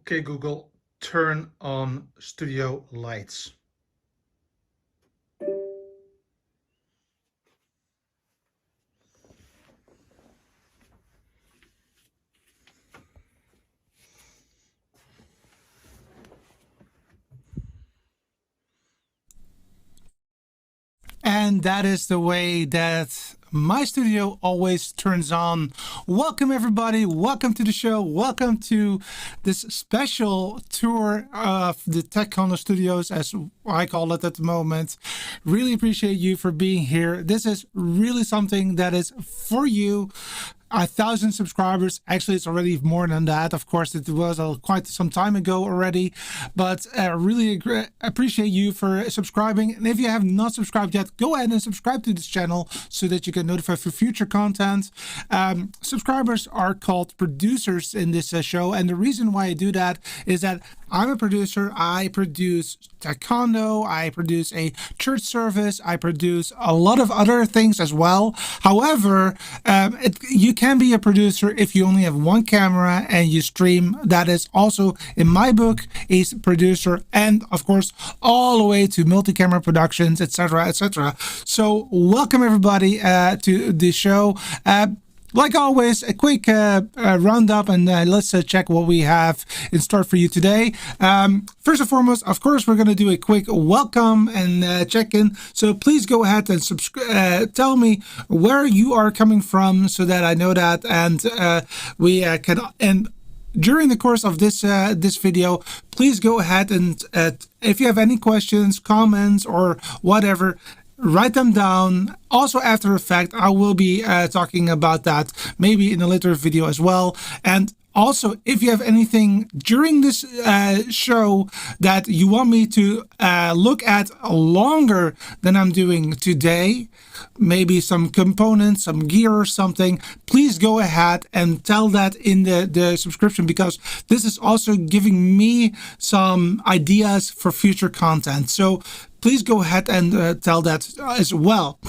Okay, Google, turn on studio lights. And that is the way that my studio always turns on. Welcome, everybody. Welcome to the show. Welcome to this special tour of the TechCondo studios, as I call it at the moment. Really appreciate you for being here. This is really something that is for you. 1,000 subscribers. Actually, it's already more than that. Of course, it was quite some time ago already, but really appreciate you for subscribing. And if you have not subscribed yet, go ahead and subscribe to this channel so that you get notified for future content. Subscribers are called producers in this show, and the reason why I do that is that I'm a producer. I produce TechCondo. I produce a church service. I produce a lot of other things as well. However, you can be a producer if you only have one camera and you stream. That is also, in my book, a producer, and of course, all the way to multi-camera productions, etc., etc. So, welcome everybody to the show. Like always, a quick roundup, and let's check what we have in store for you today. First and foremost, of course, we're going to do a quick welcome and check-in. So please go ahead and tell me where you are coming from so that I know that, and we can... And during the course of this video, please go ahead and if you have any questions, comments, or whatever, write them down. Also, after the fact, I will be talking about that maybe in a later video as well. And also, if you have anything during this show that you want me to look at longer than I'm doing today, maybe some components, some gear or something, please go ahead and tell that in the subscription, because this is also giving me some ideas for future content. So please go ahead and tell that as well.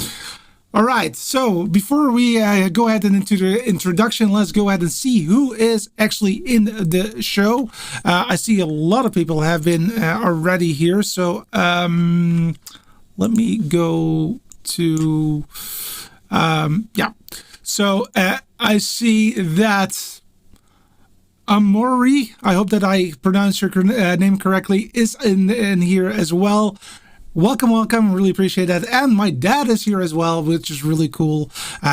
All right, so before we go ahead and into the introduction, let's go ahead and see who is actually in the show. I see a lot of people have been already here, so let me go to yeah. So I see that Amori, I hope that I pronounced your name correctly, is in here as well. Welcome, really appreciate that. And my dad is here as well, which is really cool.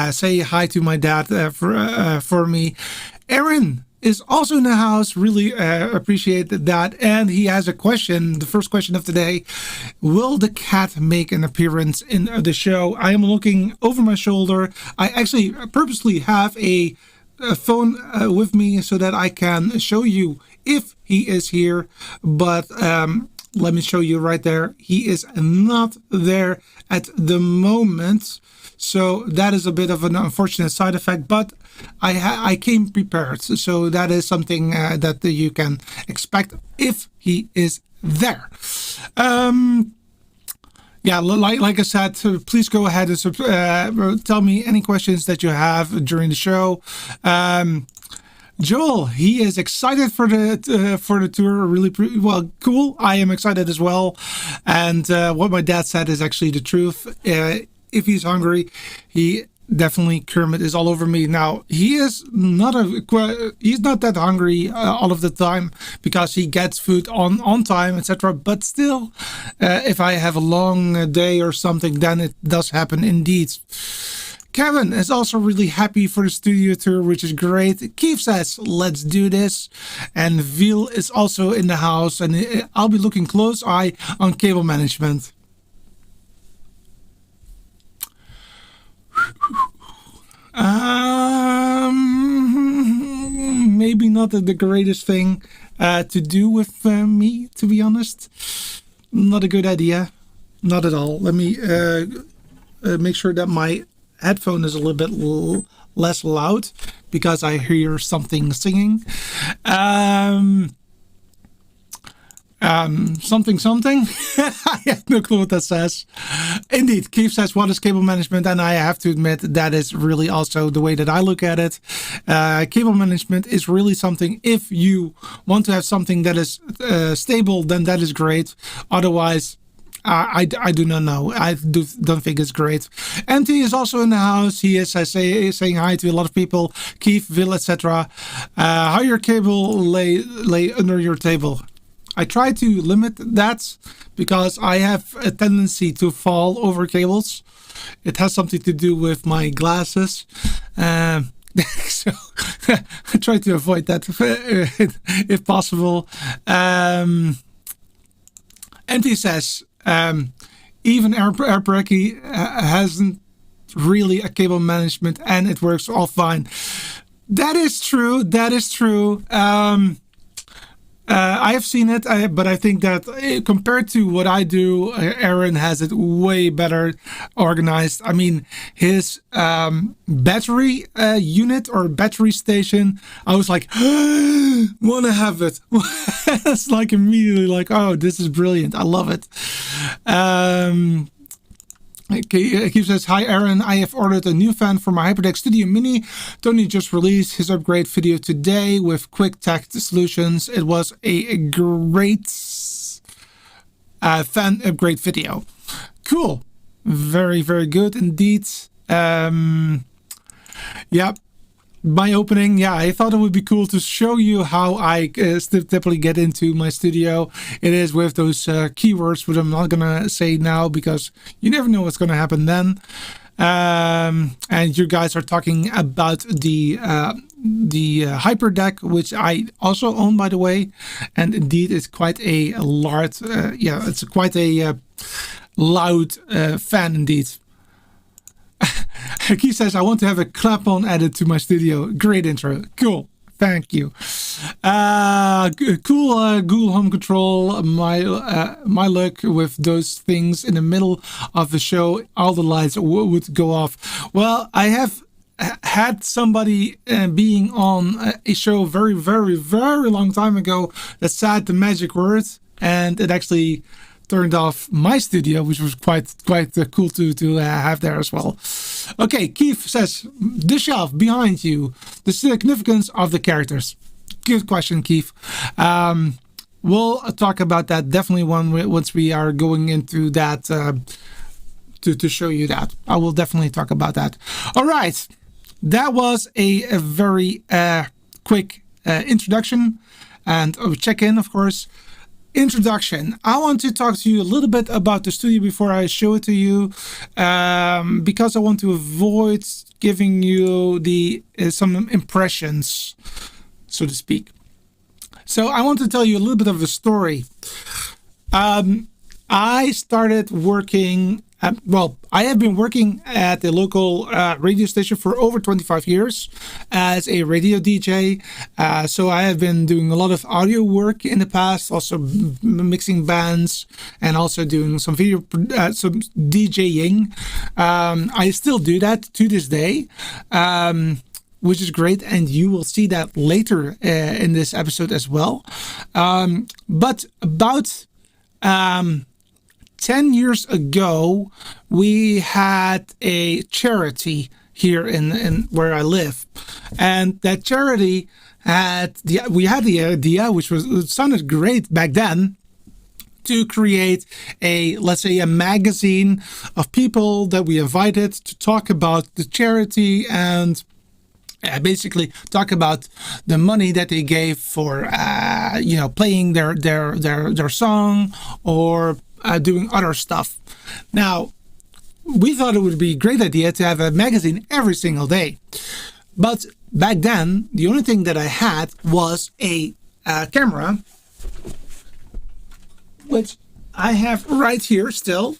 Say hi to my dad for me. Aaron is also in the house, really appreciate that. And he has a question, the first question of today: will the cat make an appearance in the show? I am looking over my shoulder. I actually purposely have a phone with me so that I can show you if he is here, but let me show you right there. He is not there at the moment. So that is a bit of an unfortunate side effect, but I came prepared. So that is something that you can expect if he is there. Yeah, like I said, please go ahead and tell me any questions that you have during the show. Joel, he is excited for the tour. Really, well, cool. I am excited as well. And what my dad said is actually the truth. If he's hungry, he definitely, Kermit is all over me. Now, he's not that hungry all of the time, because he gets food on time, etc. But still, if I have a long day or something, then it does happen indeed. Kevin is also really happy for the studio tour, which is great. Keith says, let's do this. And Veal is also in the house, and I'll be looking close eye on cable management. Maybe not the greatest thing to do with me, to be honest. Not a good idea. Not at all. Let me make sure that my headphone is a little bit less loud, because I hear something singing. something something. I have no clue what that says. Indeed, Keith says, what is cable management? And I have to admit that is really also the way that I look at it. Cable management is really something, if you want to have something that is stable, then that is great. Otherwise, I do not know. Don't think it's great. MT is also in the house. He is saying hi to a lot of people. Keith, Will, etc. How your cable lay under your table? I try to limit that because I have a tendency to fall over cables. It has something to do with my glasses. So I try to avoid that if possible. MT says, even AirBreaky hasn't really a cable management and it works all fine. That is true. That is true. I have seen it, but I think that compared to what I do, Aaron has it way better organized. I mean, his battery unit or battery station, I was like, want to have it. It's like immediately like, oh, this is brilliant. I love it. Keith says, hi Aaron, I have ordered a new fan for my HyperDeck Studio Mini. Tony just released his upgrade video today with quick tech solutions. It was a great fan upgrade video. Cool. Very, very good indeed. Yeah. My opening, I thought it would be cool to show you how I typically get into my studio. It is with those keywords, which I'm not gonna say now because you never know what's gonna happen then. And you guys are talking about the HyperDeck, which I also own, by the way, and indeed it's quite a large, it's quite a loud fan indeed. Keith says, I want to have a clap-on added to my studio. Great intro. Cool. Thank you. Cool Google Home Control. My luck with those things in the middle of the show, all the lights would go off. Well, I have had somebody being on a show very, very, very long time ago that said the magic words, and it actually turned off my studio, which was quite cool to have there as well. Okay, Keith says, the shelf behind you, the significance of the characters. Good question, Keith. We'll talk about that definitely once we are going into that to show you that. I will definitely talk about that. All right, that was a very quick introduction and check-in, of course. Introduction. I want to talk to you a little bit about the studio before I show it to you, because I want to avoid giving you some impressions, so to speak. So I want to tell you a little bit of a story. I started working. I have been working at a local radio station for over 25 years as a radio DJ. So I have been doing a lot of audio work in the past, also mixing bands and also doing some some DJing. I still do that to this day, which is great. And you will see that later in this episode as well. But about 10 years ago, we had a charity here in where I live, and that charity we had the idea, which sounded great back then, to create let's say a magazine of people that we invited to talk about the charity and basically talk about the money that they gave for playing their song or doing other stuff. Now, we thought it would be a great idea to have a magazine every single day. But back then, the only thing that I had was a camera, which I have right here still.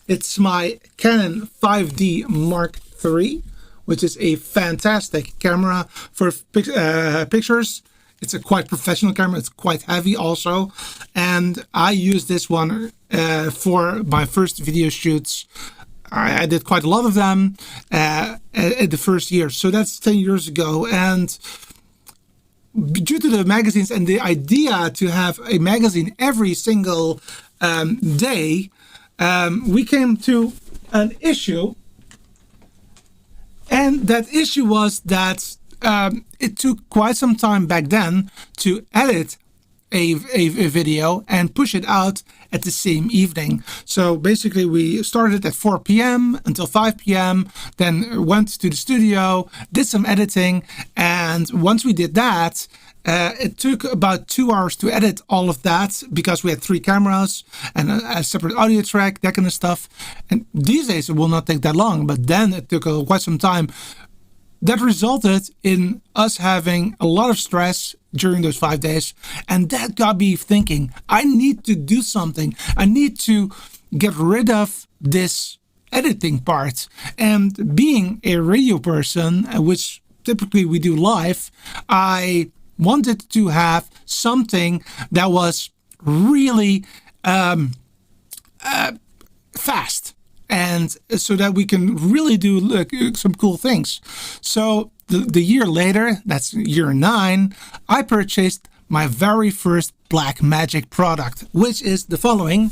It's my Canon 5D Mark III, which is a fantastic camera for pictures. It's a quite professional camera. It's quite heavy also. And I use this one for my first video shoots. I did quite a lot of them at the first year. So that's 10 years ago. And due to the magazines and the idea to have a magazine every single day, we came to an issue. And that issue was that it took quite some time back then to edit a video and push it out at the same evening. So basically we started at 4 p.m. until 5 p.m., then went to the studio, did some editing, and once we did that, it took about 2 hours to edit all of that because we had 3 cameras and a separate audio track, that kind of stuff. And these days it will not take that long, but then it took quite some time. That resulted in us having a lot of stress during those 5 days. And that got me thinking, I need to do something. I need to get rid of this editing part. And being a radio person, which typically we do live, I wanted to have something that was really fast, and so that we can really do some cool things. So the year later, that's year 9, I purchased my very first Blackmagic product, which is the following.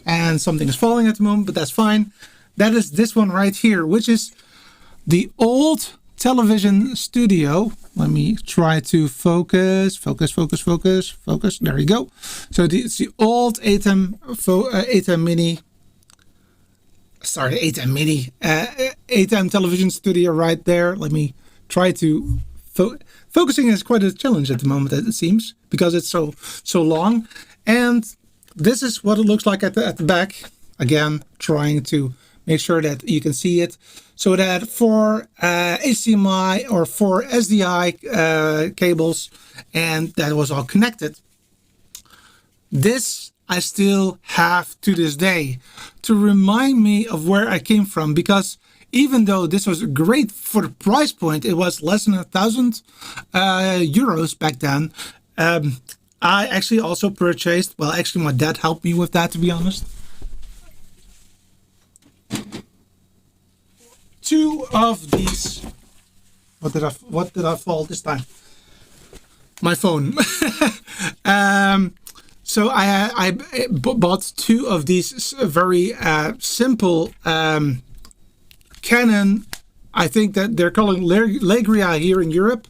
And something is falling at the moment, but that's fine. That is this one right here, which is the old television studio. Let me try to focus. There you go. So it's the old ATEM Mini. Sorry, ATEM Mini. ATEM television studio right there. Let me try to focusing is quite a challenge at the moment, it seems, because it's so long. And this is what it looks like at the back. Again, trying to make sure that you can see it. So that 4 HDMI or 4 SDI cables, and that was all connected. This I still have to this day to remind me of where I came from, because even though this was great for the price point, it was less than 1,000 euros back then. I actually also purchased, well, actually my dad helped me with that, to be honest. 2 of these. What did I fall this time? My phone. So I bought 2 of these very simple Canon. I think that they're calling Legria here in Europe,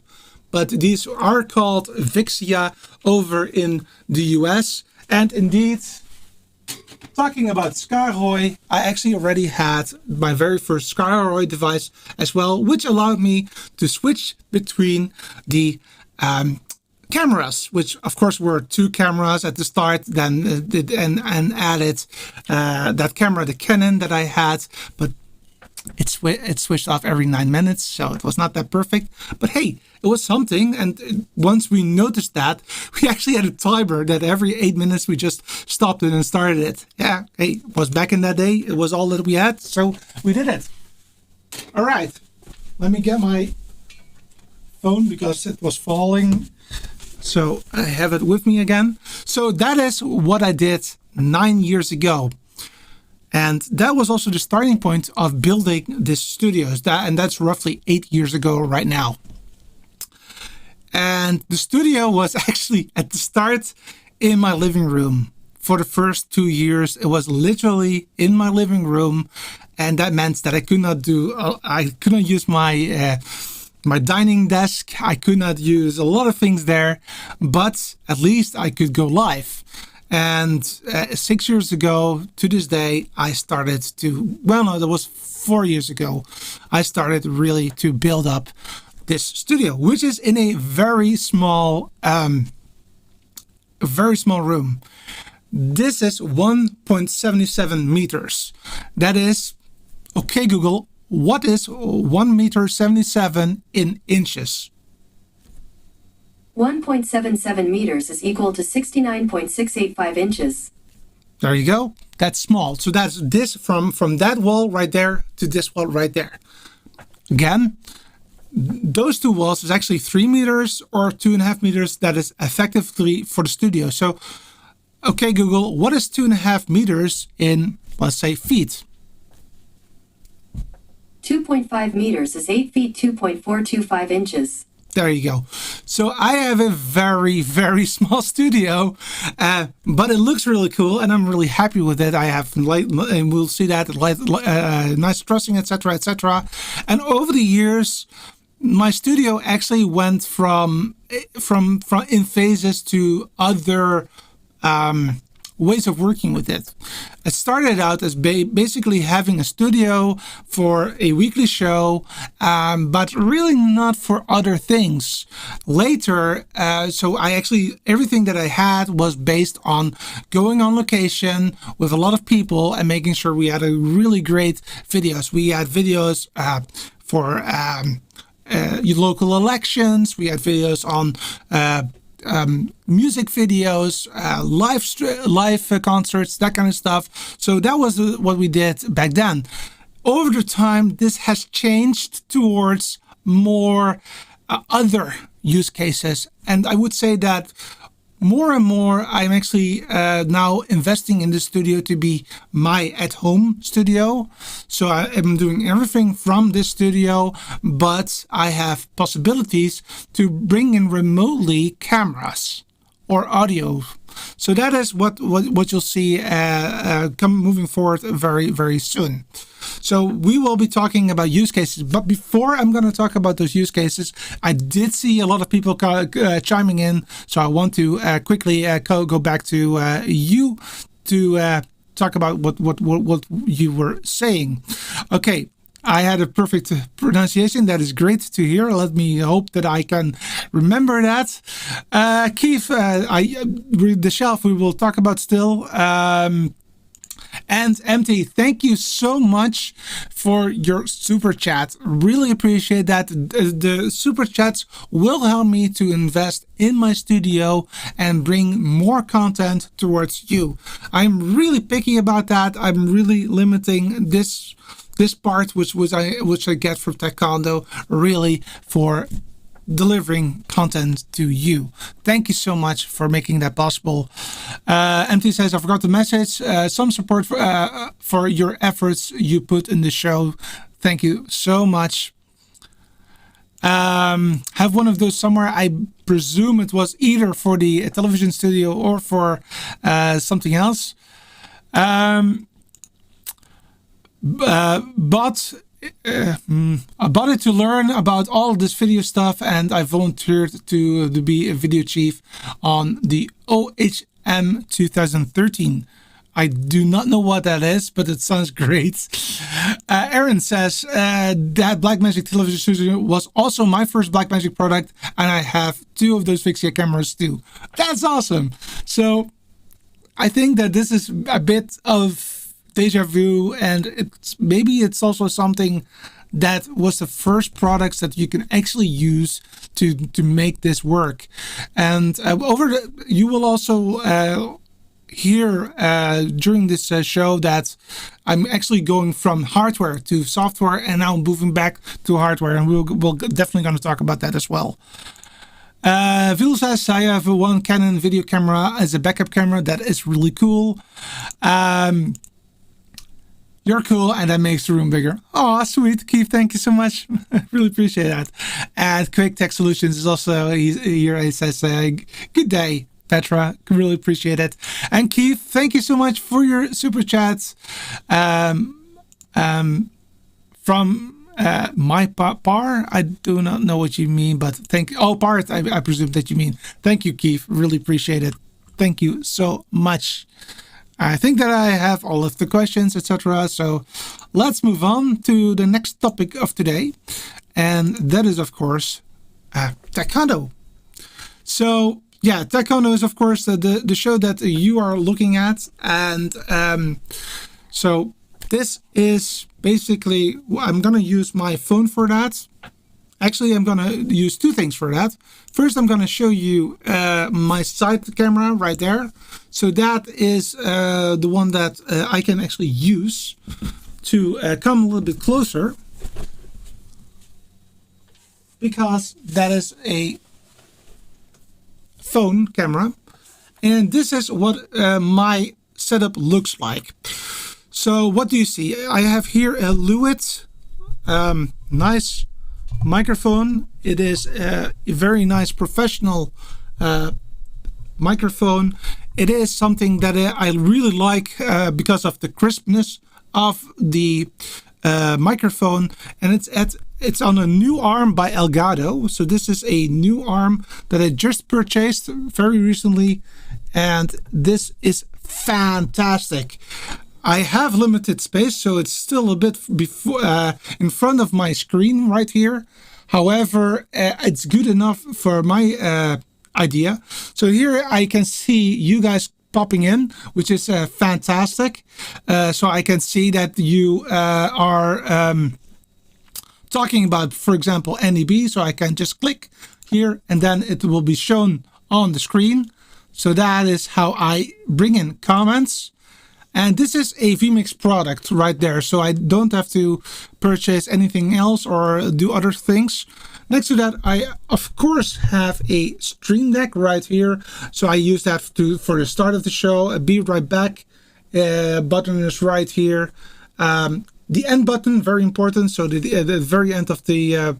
but these are called Vixia over in the US. And indeed, talking about Skyroy, I actually already had my very first Skyroy device as well, which allowed me to switch between the cameras, which of course were 2 cameras at the start, then and added that camera, the Canon that I had, but it switched off every 9 minutes, so it was not that perfect. But hey, it was something. And once we noticed that, we actually had a timer that every 8 minutes we just stopped it and started it. Yeah, hey, it was back in that day. It was all that we had, so we did it. All right, let me get my phone because it was falling. So I have it with me again. So that is what I did 9 years ago. And that was also the starting point of building this studio. And that's roughly 8 years ago right now. And the studio was actually at the start in my living room. For the first 2 years, it was literally in my living room. And that meant that I could not use my dining desk. I could not use a lot of things there, but at least I could go live. And 6 years ago to this day, I started to, well, no, that was 4 years ago, I started really to build up this studio, which is in a very small room. This is 1.77 meters. That is, okay, Google, what is 1.77 meter in inches? 1.77 meters is equal to 69.685 inches. There you go. That's small. So that's this from that wall right there to this wall right there. Again, those 2 walls is actually 3 meters or 2.5 meters. That is effectively for the studio. So, okay, Google, what is 2.5 meters in, let's say, feet? 2.5 meters is 8 feet 2.425 inches. There you go. So I have a very, very small studio, but it looks really cool, and I'm really happy with it. I have light, and we'll see that nice dressing, etc., etc. And over the years, my studio actually went from in phases to other ways of working with it. It started out as basically having a studio for a weekly show, but really not for other things. Later, so everything that I had was based on going on location with a lot of people and making sure we had a really great videos. We had videos for local elections. We had videos on music videos, live concerts, that kind of stuff. So that was what we did back then. Over the time, this has changed towards more other use cases, and I would say that more and more I'm actually now investing in the studio to be my at-home studio. So I am doing everything from this studio, but I have possibilities to bring in remotely cameras or audio. So that is what you'll see moving forward very, very soon. So we will be talking about use cases, but before I'm going to talk about those use cases, I did see a lot of people chiming in, so I want to quickly go back to you to talk about what you were saying. Okay. I had a perfect pronunciation. That is great to hear. Let me hope that I can remember that. Keith, the shelf we will talk about still. And MT, thank you so much for your super chat. Really appreciate that. The super chats will help me to invest in my studio and bring more content towards you. I'm really picky about that. I'm really limiting this part, which I get from TechCondo, really for delivering content to you. Thank you so much for making that possible. MT says, I forgot the message. Some support for your efforts you put in the show. Thank you so much. Have one of those somewhere. I presume it was either for the television studio or for something else. But I bought it to learn about all of this video stuff, and I volunteered to be a video chief on the OHM 2013. I do not know what that is, but it sounds great. Aaron says that Blackmagic television studio was also my first Blackmagic product, and I have 2 of those Vixia cameras too. That's awesome. So I think that this is a bit of deja vu, and it's also something that was the first products that you can actually use to make this work. And you will also hear during this show that I'm actually going from hardware to software, and now I'm moving back to hardware, and we'll definitely going to talk about that as well. Vil says, I have one Canon video camera as a backup camera. That is really cool. You're cool, and that makes the room bigger. Oh, sweet, Keith. Thank you so much. Really appreciate that. And Quick Tech Solutions is also here. He says, good day, Petra. Really appreciate it. And Keith, thank you so much for your super chats. From my par. I do not know what you mean, but part. I presume that you mean. Thank you, Keith. Really appreciate it. Thank you so much. I think that I have all of the questions, etc. So let's move on to the next topic of today. And that is, of course, TechCondo. So, yeah, TechCondo is, of course, the show that you are looking at. And so this is basically, I'm going to use my phone for that. Actually, I'm going to use 2 things for that. First, I'm going to show you my side camera right there. So that is the one that I can actually use to come a little bit closer, because that is a phone camera. And this is what my setup looks like. So what do you see? I have here a Lewitt nice microphone. It is a very nice professional microphone. It is something that I really like because of the crispness of the microphone, and it's on a new arm by Elgato. So this is a new arm that I just purchased very recently, and this is fantastic. I have limited space, so it's still a bit in front of my screen right here. However, it's good enough for my idea. So here I can see you guys popping in, which is fantastic. So I can see that you are talking about, for example, NEB. So I can just click here and then it will be shown on the screen. So that is how I bring in comments. And this is a vMix product right there. So I don't have to purchase anything else or do other things. Next to that, I of course have a Stream Deck right here. So I use that for the start of the show. A Be Right Back button is right here. The end button, very important. So the very end of the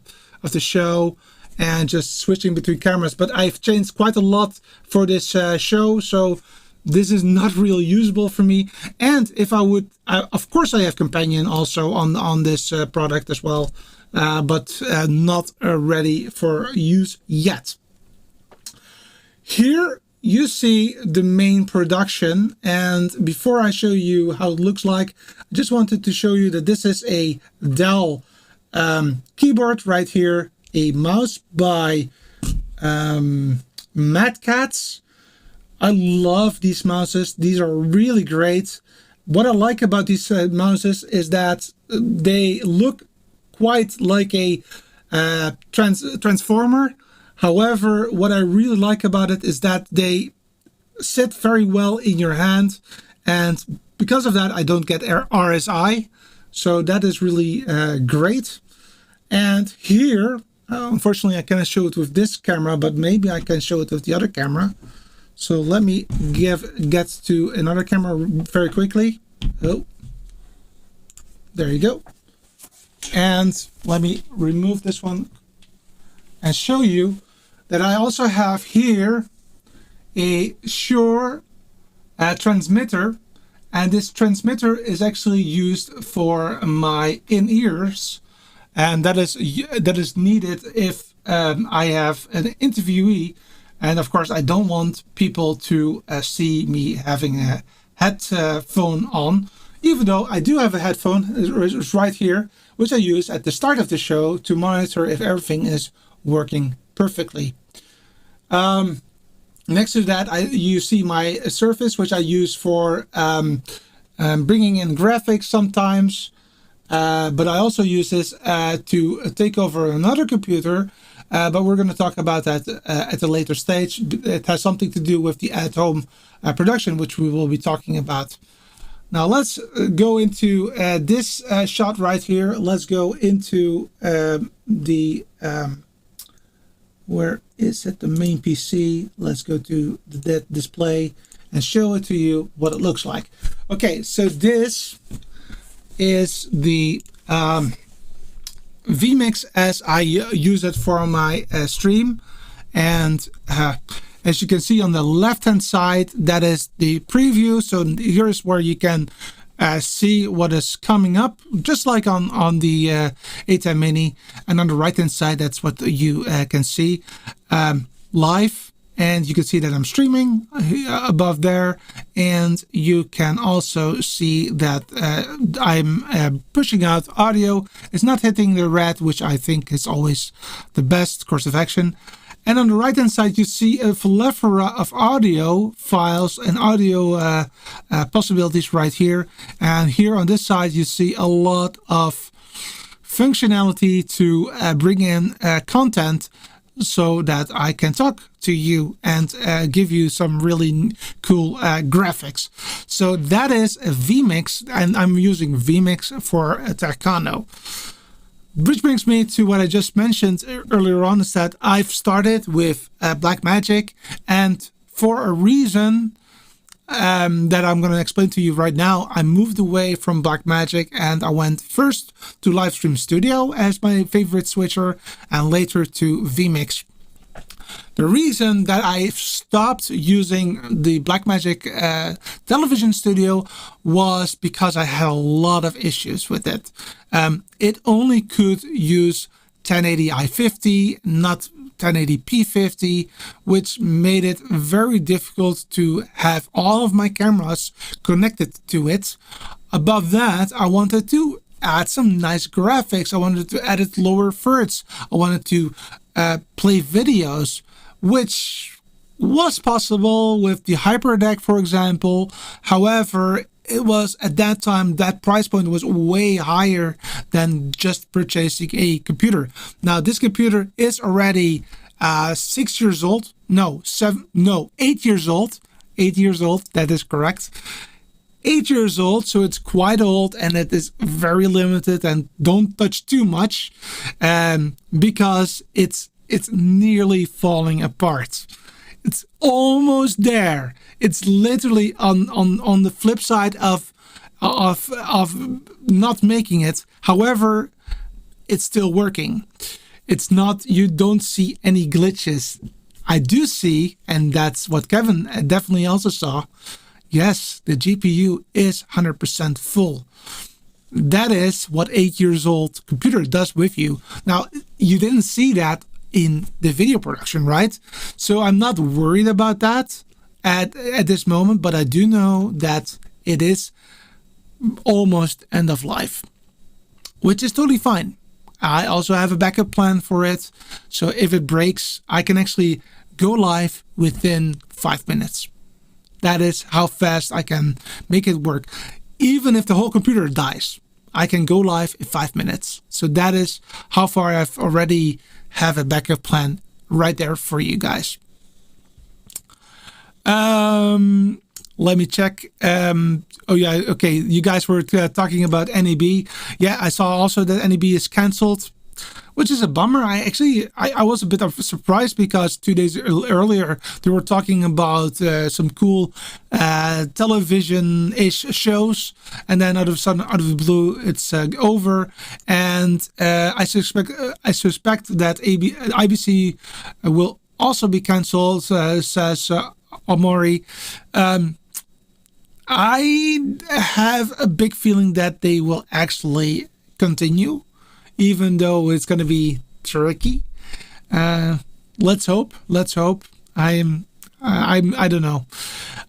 show, and just switching between cameras. But I've changed quite a lot for this show. So this is not really usable for me. And if I would, of course I have Companion also on this product as well. But not ready for use yet. Here you see the main production, and before I show you how it looks like, I just wanted to show you that this is a Dell keyboard right here, a mouse by Mad Cats. I love these mouses. These are really great. What I like about these mouses is that they look quite like a transformer. However, what I really like about it is that they sit very well in your hand, and because of that I don't get RSI, so that is really great. And here unfortunately I cannot show it with this camera, but maybe I can show it with the other camera. So let me get to another camera very quickly. Oh, there you go. And let me remove this one and show you that I also have here a Shure transmitter, and this transmitter is actually used for my in-ears, and that is needed if I have an interviewee, and of course I don't want people to see me having a headphone on, even though I do have a headphone. It's right here, which I use at the start of the show to monitor if everything is working perfectly. Next to that, you see my Surface, which I use for bringing in graphics sometimes. But I also use this to take over another computer. But we're going to talk about that at a later stage. It has something to do with the at-home production, which we will be talking about. Now let's go into this shot right here. Let's go into the where is it? The main PC. Let's go to the display and show it to you what it looks like. Okay, so this is the vMix as I use it for my stream, and as you can see on the left hand side, that is the preview. So here's where you can see what is coming up, just like on the A10 Mini. And on the right hand side, that's what you can see live, and you can see that I'm streaming above there, and you can also see that I'm pushing out audio. It's not hitting the red, which I think is always the best course of action. And on the right hand side, you see a plethora of audio files and audio possibilities right here. And here on this side, you see a lot of functionality to bring in content so that I can talk to you and give you some really cool graphics. So that is a vMix, and I'm using vMix for TechCondo. Which brings me to what I just mentioned earlier on, is that I've started with Blackmagic, and for a reason that I'm going to explain to you right now, I moved away from Blackmagic and I went first to Livestream Studio as my favorite switcher and later to vMix. The reason that I stopped using the Blackmagic Television Studio was because I had a lot of issues with it. It only could use 1080i50, not 1080p50, which made it very difficult to have all of my cameras connected to it. Above that, I wanted to add some nice graphics. I wanted to edit lower thirds. I wanted to play videos, which was possible with the HyperDeck, for example. However, it was at that time, that price point was way higher than just purchasing a computer. Now, this computer is already 6 years old. No, 8 years old. 8 years old, that is correct. 8 years old, so it's quite old and it is very limited, and don't touch too much because it's nearly falling apart. It's almost there. It's literally on the flip side of not making it. However, it's still working. It's not, you don't see any glitches. I do see, and that's what Kevin definitely also saw. Yes, the GPU is 100% full. That is what 8 years old computer does with you. Now, you didn't see that in the video production, right? So I'm not worried about that at this moment, but I do know that it is almost end of life, which is totally fine. I also have a backup plan for it. So if it breaks, I can actually go live within 5 minutes. That is how fast I can make it work. Even if the whole computer dies, I can go live in 5 minutes. So that is how far I've already have a backup plan right there for you guys. Let me check. Oh yeah, okay. You guys were talking about NAB. Yeah, I saw also that NAB is cancelled, which is a bummer. I was a bit of surprised because 2 days earlier they were talking about some cool television-ish shows, and then out of the blue it's over. And I suspect that IBC will also be cancelled, says Omori. I have a big feeling that they will actually continue, even though it's going to be tricky. Let's hope. I don't know.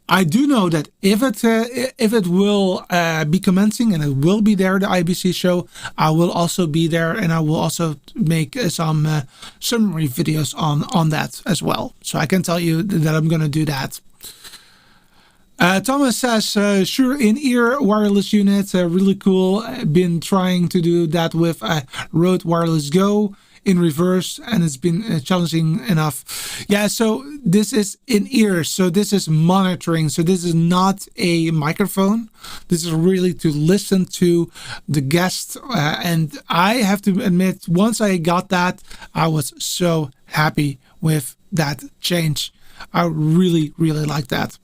I do know that if it will be commencing and it will be there, the IBC show, I will also be there, and I will also make some summary videos on that as well. So I can tell you that I'm going to do that. Thomas says, sure, in-ear wireless unit, really cool. Been trying to do that with Rode Wireless Go in reverse, and it's been challenging enough. Yeah, so this is in-ear, so this is monitoring, so this is not a microphone. This is really to listen to the guest, and I have to admit, once I got that, I was so happy with that change. I really, really like that.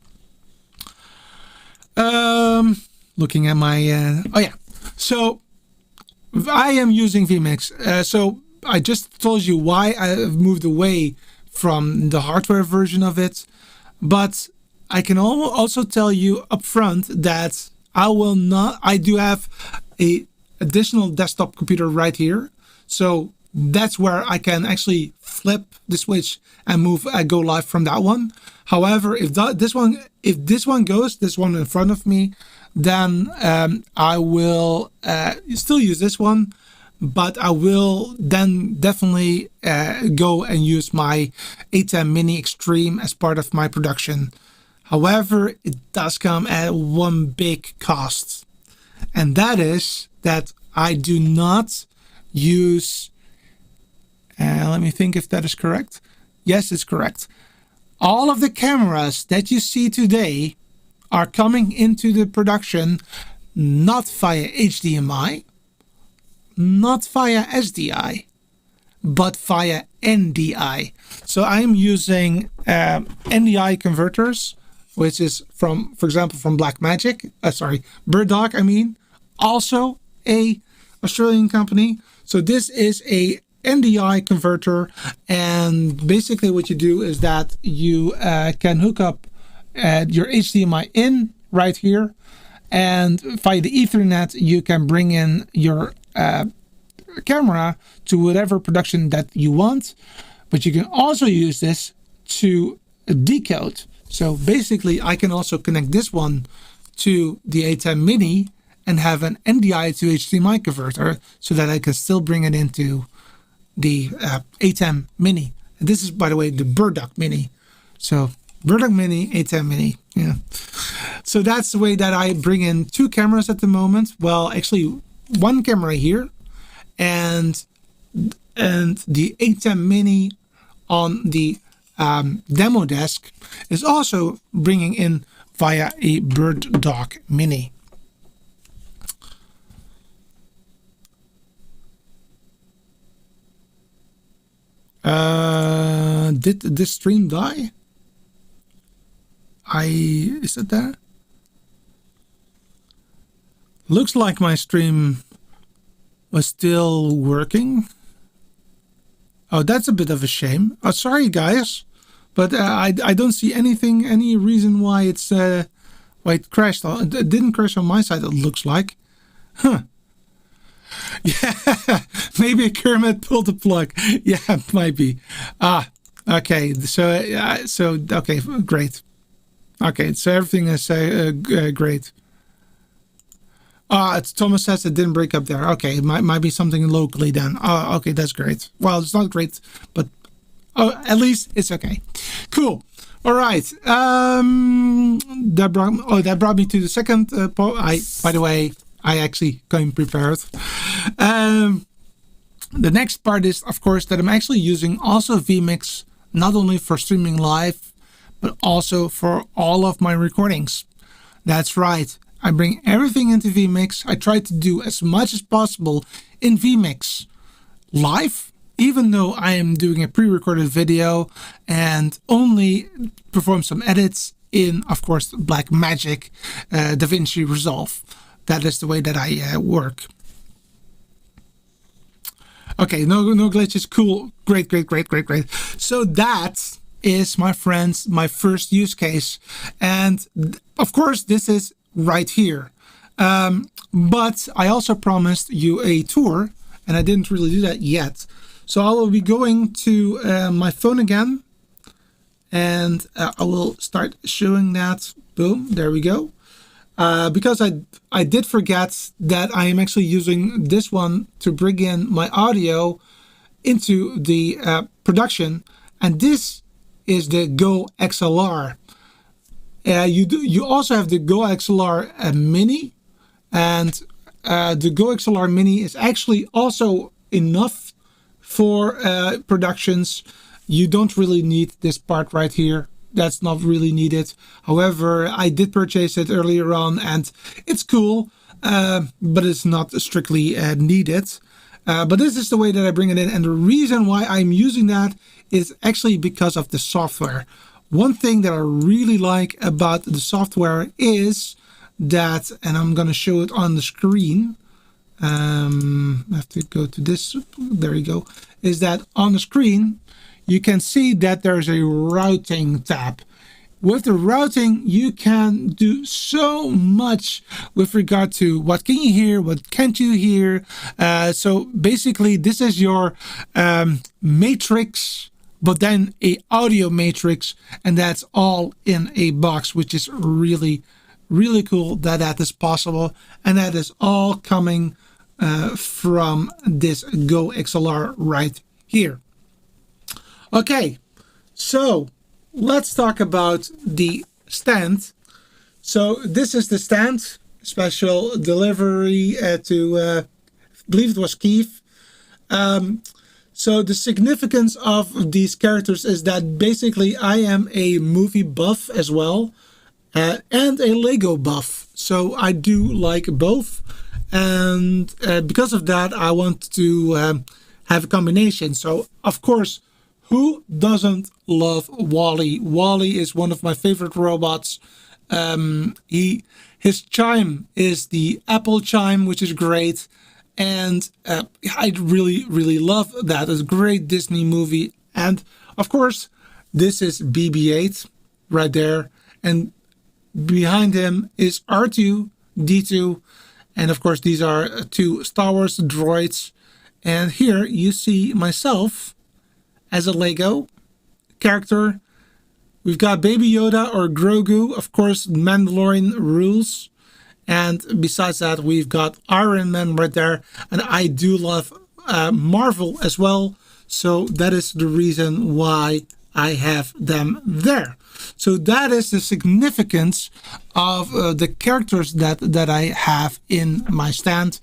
Looking at my so I am using vMix. So I just told you why I've moved away from the hardware version of it, but I can also tell you upfront that I do have a additional desktop computer right here, so that's where I can actually flip the switch and go live from that one. However, if this one goes, this one in front of me, then I will still use this one, but I will then definitely go and use my A10 Mini Extreme as part of my production. However, it does come at one big cost, and that is that I do not use, let me think if that is correct. Yes, it's correct. All of the cameras that you see today are coming into the production not via HDMI, not via SDI, but via NDI. So I'm using NDI converters which is from, for example, from Burdock, I mean, also a Australian company. So this is a NDI converter, and basically what you do is that you can hook up your HDMI in right here, and via the Ethernet you can bring in your camera to whatever production that you want, but you can also use this to decode. So basically I can also connect this one to the A10 Mini and have an NDI to HDMI converter so that I can still bring it into the A10 Mini. And this is, by the way, the Burdock Mini. So Burdock Mini, A10 Mini, yeah. So that's the way that I bring in two cameras at the moment. Well, actually one camera here, and the A10 Mini on the demo desk is also bringing in via a Burdock Mini. Did this stream die? Is it there? Looks like my stream was still working. Oh, that's a bit of a shame. Oh, sorry guys, but I don't see any reason why why it crashed. It didn't crash on my side, it looks like. Huh. Yeah, maybe Kermit pulled the plug. Yeah, it might be. Okay. So okay, great. Okay, so everything is great. Thomas says it didn't break up there. Okay, it might be something locally then. Okay, that's great. Well, it's not great, but at least it's okay. Cool. All right. That brought me to the second point. By the way, I actually came prepared. The next part is, of course, that I'm actually using also vMix, not only for streaming live, but also for all of my recordings. That's right. I bring everything into vMix. I try to do as much as possible in vMix live, even though I am doing a pre-recorded video, and only perform some edits in, of course, Blackmagic DaVinci Resolve. That is the way that I work. Okay, no glitches. Cool. Great. So that is, my friends, my first use case. And of course, this is right here. But I also promised you a tour, and I didn't really do that yet. So I will be going to my phone again, and I will start showing that. Boom, there we go. Because I did forget that I am actually using this one to bring in my audio into the production, and this is the Go XLR. You also have the Go XLR Mini, and the Go XLR Mini is actually also enough for productions. You don't really need this part right here. That's not really needed. However, I did purchase it earlier on, and it's cool, but it's not strictly needed. But this is the way that I bring it in, and the reason why I'm using that is actually because of the software. One thing that I really like about the software is that, and I'm going to show it on the screen. I have to go to this. There you go. Is that on the screen, you can see that there's a routing tab. With the routing, you can do so much with regard to what can you hear, what can't you hear. So basically, this is your matrix, but then a audio matrix, and that's all in a box, which is really cool that is possible, and that is all coming from this Go XLR right here. Okay, so let's talk about the stand. So this is the stand, special delivery to, I believe it was Kiev. So the significance of these characters is that basically I am a movie buff as well, and a Lego buff. So I do like both, and because of that, I want to have a combination. So of course, who doesn't love Wally? Wally is one of my favorite robots. His chime is the Apple chime, which is great. And I really love that. It's a great Disney movie. And of course, this is BB-8 right there. And behind him is R2-D2. And of course, these are two Star Wars droids. And here you see myself as a Lego character. We've got Baby Yoda or Grogu. Of course, Mandalorian rules. And besides that, we've got Iron Man right there. And I do love Marvel as well. So that is the reason why I have them there. So that is the significance of the characters that I have in my stand.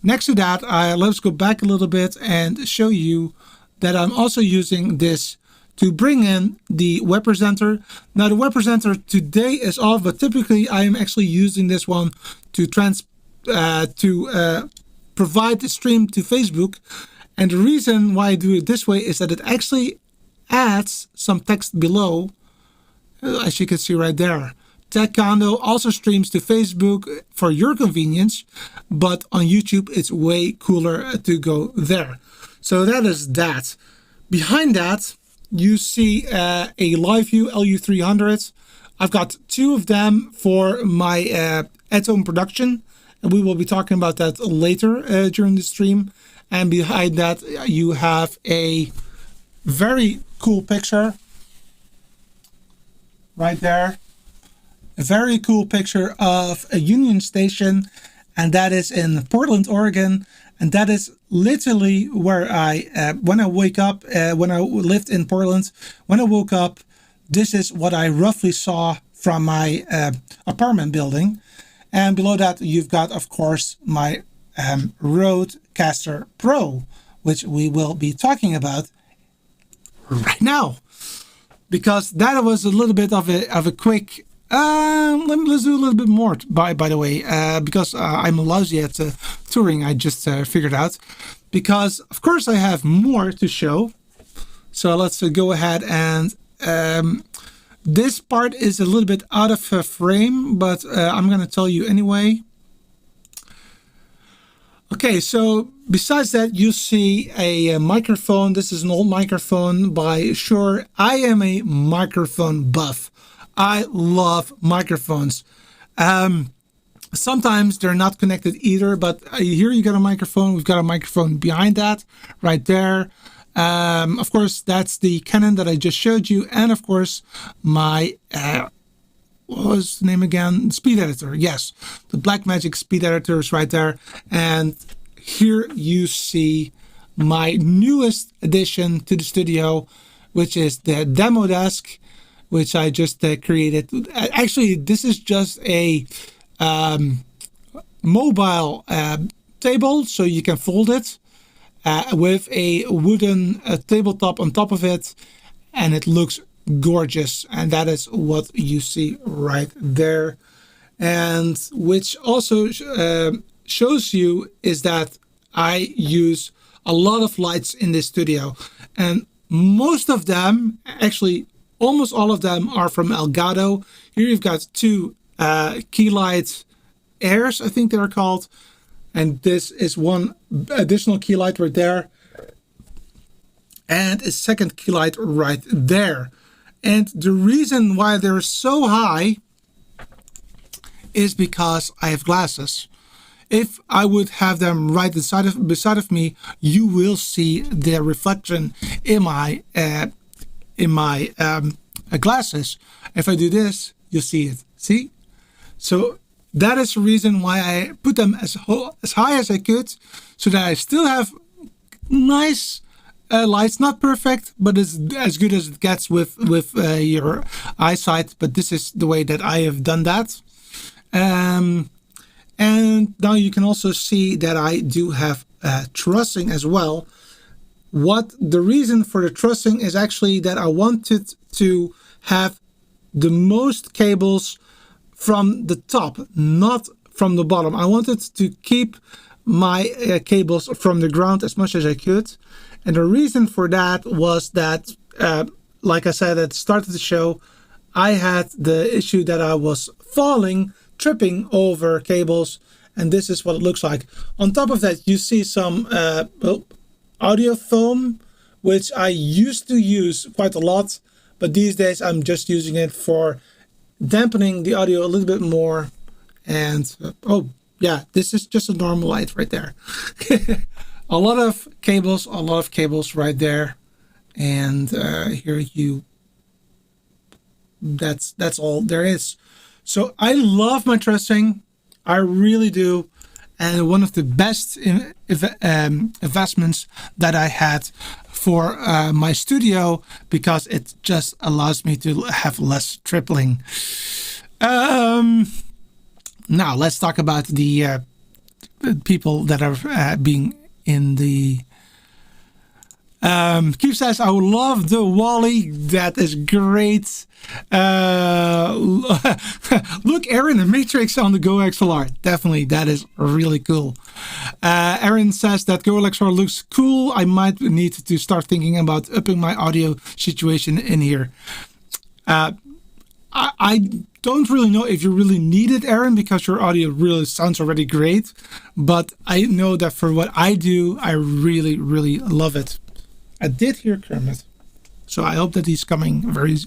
Next to that, let's go back a little bit and show you that I'm also using this to bring in the web presenter. Now the web presenter today is off, but typically I am actually using this one to provide the stream to Facebook. And the reason why I do it this way is that it actually adds some text below, as you can see right there. TechCondo also streams to Facebook for your convenience, but on YouTube it's way cooler to go there. So that is that. Behind that, you see a live view LU300. I've got two of them for my at-home production, and we will be talking about that later during the stream. And behind that, you have a very cool picture right there. A very cool picture of a Union Station, and that is in Portland, Oregon. And that is literally where when I wake up, when I lived in Portland, when I woke up, this is what I roughly saw from my apartment building. And below that, you've got, of course, my Rodecaster Pro, which we will be talking about right now. Because that was a little bit of a quick... let's do a little bit more, by the way, because I'm lousy at touring, I just figured out. Because, of course, I have more to show. So let's go ahead and... this part is a little bit out of frame, but I'm going to tell you anyway. Okay, so besides that, you see a microphone. This is an old microphone by Shure. I am a microphone buff. I love microphones. Sometimes they're not connected either, but here you got a microphone. We've got a microphone behind that right there. Of course, that's the Canon that I just showed you. And of course, my, what was the name again? Speed editor. Yes, the Blackmagic speed editor is right there. And here you see my newest addition to the studio, which is the demo desk, which I just created. Actually, this is just a mobile table, so you can fold it with a wooden tabletop on top of it, and it looks gorgeous. And that is what you see right there. And which also shows you is that I use a lot of lights in this studio, and most of them, actually almost all of them, are from Elgato. Here you've got two key light airs, I think they're called, and this is one additional key light right there, and a second key light right there. And the reason why they're so high is because I have glasses. If I would have them right beside of me, you will see their reflection in my glasses. If I do this, you'll see it. See? So that is the reason why I put them as high as I could, so that I still have nice lights. Not perfect, but it's as good as it gets with your eyesight. But this is the way that I have done that. And now you can also see that I do have trussing as well. What the reason for the trussing is actually that I wanted to have the most cables from the top, not from the bottom. I wanted to keep my cables from the ground as much as I could. And the reason for that was that, like I said at the start of the show, I had the issue that I was falling, tripping over cables, and this is what it looks like. On top of that, you see some audio foam, which I used to use quite a lot, but these days I'm just using it for dampening the audio a little bit more. And oh yeah, this is just a normal light right there. a lot of cables right there. And here that's all there is. So I love my trussing, I really do, and one of the best investments that I had for my studio, because it just allows me to have less tripling. Now let's talk about the people that are being in the. Keith says, I love the Wally. That is great. Look, Aaron, the Matrix on the Go XLR. Definitely, that is really cool. Aaron says that Go XLR looks cool. I might need to start thinking about upping my audio situation in here. I don't really know if you really need it, Aaron, because your audio really sounds already great. But I know that for what I do, I really, really love it. I did hear Kermit, so I hope that he's coming very,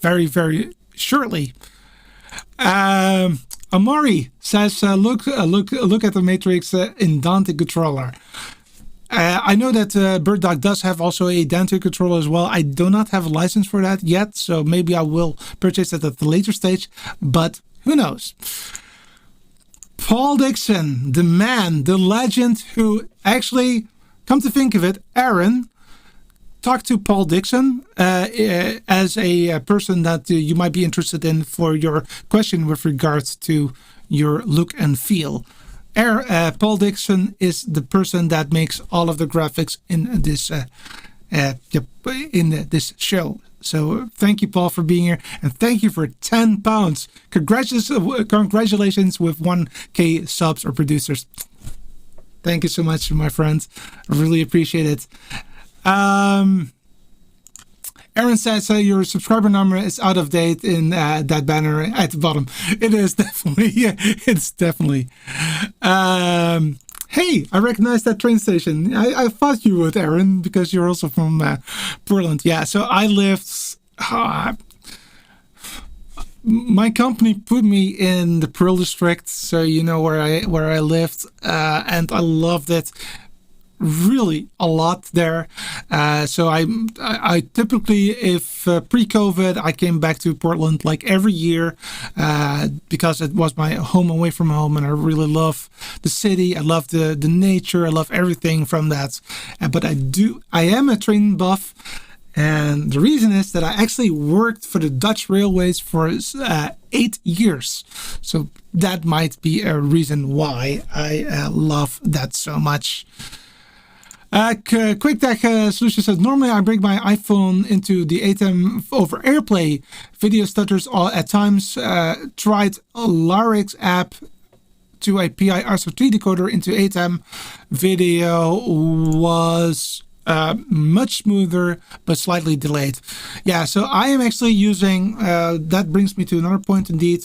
very, very shortly. Amari says, look at the Matrix in Dante controller. I know that BirdDog does have also a Dante controller as well. I do not have a license for that yet, so maybe I will purchase that at the later stage, but who knows? Paul Dixon, the man, the legend, who actually, come to think of it, Aaron, talk to Paul Dixon as a person that you might be interested in for your question with regards to your look and feel. Paul Dixon is the person that makes all of the graphics in this this show. So thank you, Paul, for being here, and thank you for 10 pounds. Congratulations with 1K subs or producers. Thank you so much, my friends. I really appreciate it. Aaron says your subscriber number is out of date in that banner at the bottom. It is definitely. Yeah, it's definitely. Hey, I recognize that train station. I thought you would, Aaron, because you're also from Portland. Yeah, so I lived. My company put me in the Pearl District, so you know where I lived, and I loved it really a lot there. So I typically, if pre-COVID, I came back to Portland like every year because it was my home away from home, and I really love the city. I love the nature. I love everything from that. But I am a train buff. And the reason is that I actually worked for the Dutch Railways for 8 years. So that might be a reason why I love that so much. Quick Tech Solution says, normally I bring my iPhone into the ATEM over AirPlay. Video stutters at times. Tried Larix app to a PI RS3 decoder into ATEM. Video was much smoother, but slightly delayed. Yeah, so I am actually using, that brings me to another point indeed.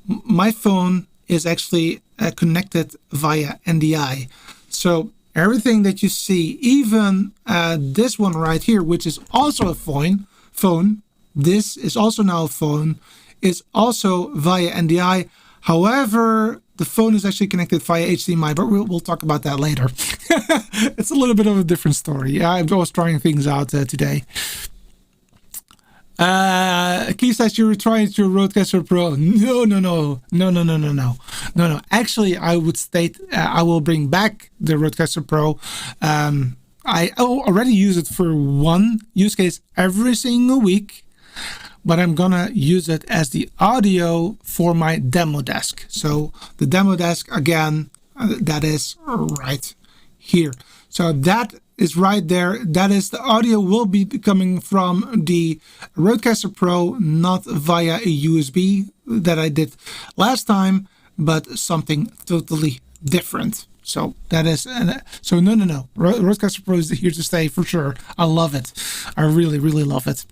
My phone is actually connected via NDI. So everything that you see, even this one right here, which is also a phone, this is also now a phone, is also via NDI. However, the phone is actually connected via HDMI, but we'll talk about that later. It's a little bit of a different story. I was trying things out today. Keith says you tried your Rodecaster Pro. No. Actually, I would state I will bring back the Rodecaster Pro. I already use it for one use case every single week, but I'm gonna use it as the audio for my demo desk. So the demo desk, again, that is right here. So that is right there. That is, the audio will be coming from the Rodecaster Pro, not via a USB that I did last time, but something totally different. So that is, so no. Rodecaster Pro is here to stay for sure. I love it. I really, really love it.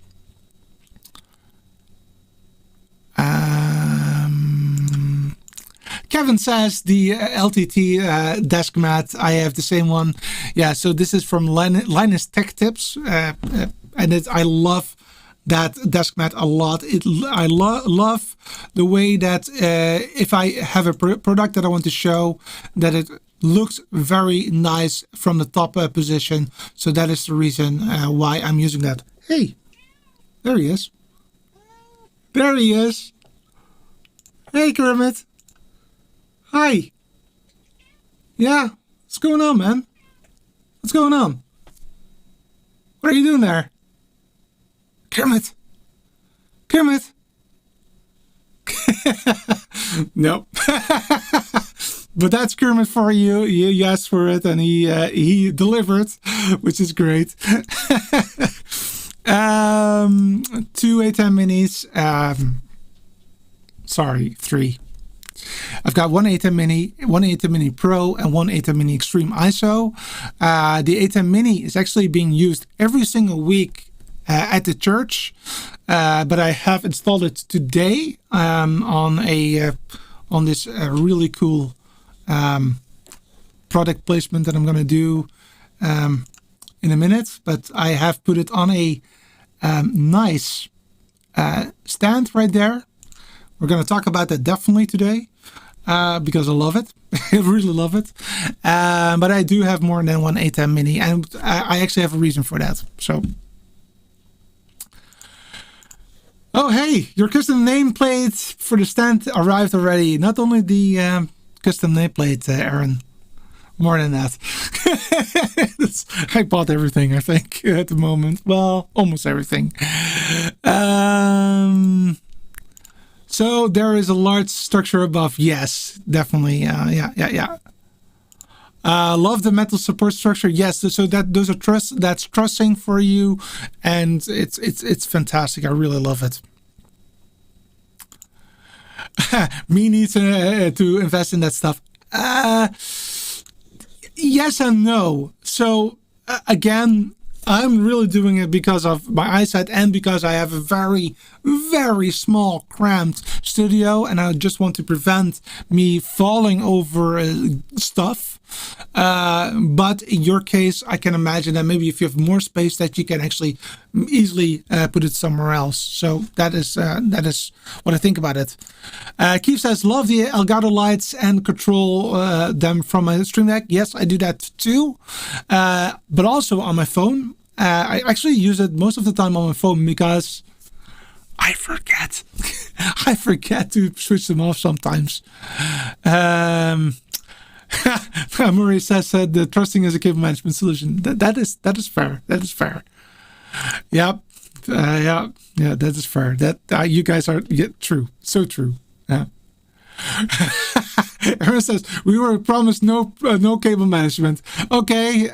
Kevin says the LTT desk mat. I have the same one. Yeah, so this is from Linus Tech Tips, and I love that desk mat a lot. I love the way that if I have a product that I want to show, that it looks very nice from the top position. So that is the reason why I'm using that. Hey, there he is. There he is. Hey, Kermit. Hi. Yeah, what's going on, man? What's going on? What are you doing there? Kermit. Kermit. No. But that's Kermit for you. You asked for it and he delivered, which is great. 2 A10 minis. Sorry, 3. I've got one A10 Mini, one A10 Mini Pro, and one A10 Mini Extreme ISO. The A10 Mini is actually being used every single week at the church, but I have installed it today on this really cool product placement that I'm going to do in a minute. But I have put it on a nice stand right there. We're going to talk about that definitely today because I love it. I really love it. But I do have more than one A10 Mini, and I actually have a reason for that. So, oh hey, your custom nameplate for the stand arrived already. Not only the custom nameplate, Aaron. More than that. I bought everything, I think, at the moment. Well, almost everything. So there is a large structure above. Yes, definitely. Yeah. Love the metal support structure. Yes, so that's trussing for you, and it's fantastic. I really love it. Me needs to invest in that stuff. Yes and no. So again, I'm really doing it because of my eyesight and because I have a very, very small, cramped studio, and I just want to prevent me falling over stuff. But in your case, I can imagine that maybe if you have more space, that you can actually easily put it somewhere else. So that is what I think about it. Keith says, love the Elgato lights and control them from my Stream Deck. Yes, I do that too. But also on my phone. I actually use it most of the time on my phone because I forget. I forget to switch them off sometimes. Murray says the trusting is a cable management solution. That is fair. That is fair. Yep. Yeah, that is fair. That you guys are true. So true. Yeah. Aaron says we were promised no cable management. Okay.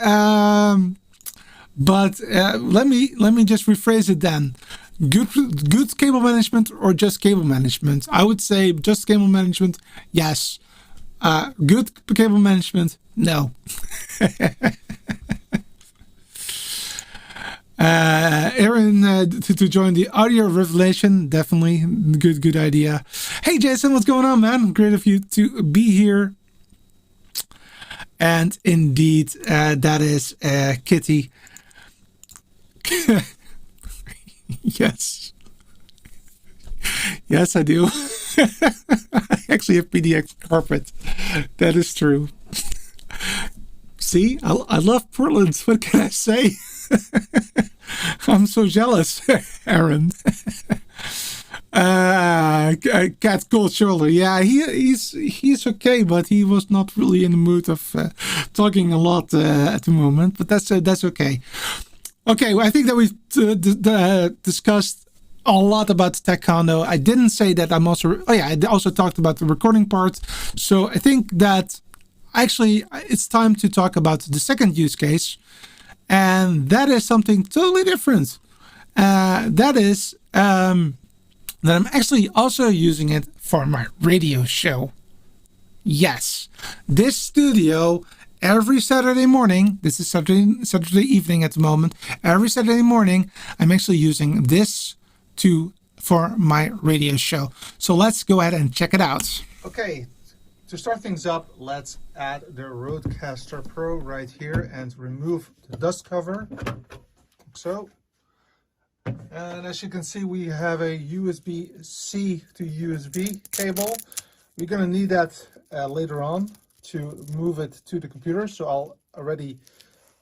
But let me just rephrase it then. Good cable management or just cable management? I would say just cable management. Yes. Good cable management? No. Aaron to join the audio revelation, definitely good idea. Hey Jason, what's going on, man? Great of you to be here. And indeed, that is Kitty. Yes, I do. I actually have PDX carpet. That is true. See, I love Portland. What can I say? I'm so jealous, Aaron. Cat's cold shoulder. Yeah, he's okay, but he was not really in the mood of talking a lot at the moment. But that's okay. Okay, well, I think that we've discussed a lot about TechCondo. I didn't say that I'm also... Oh yeah, I also talked about the recording part. So I think that actually it's time to talk about the second use case. And that is something totally different. That is that I'm actually also using it for my radio show. Yes, this studio every Saturday morning, this is Saturday evening at the moment, every Saturday morning, I'm actually using this for my radio show. So let's go ahead and check it out. Okay, to start things up, let's add the Rodecaster Pro right here and remove the dust cover, like so. And as you can see, we have a USB-C to USB cable. We're going to need that later on to move it to the computer, so I'll already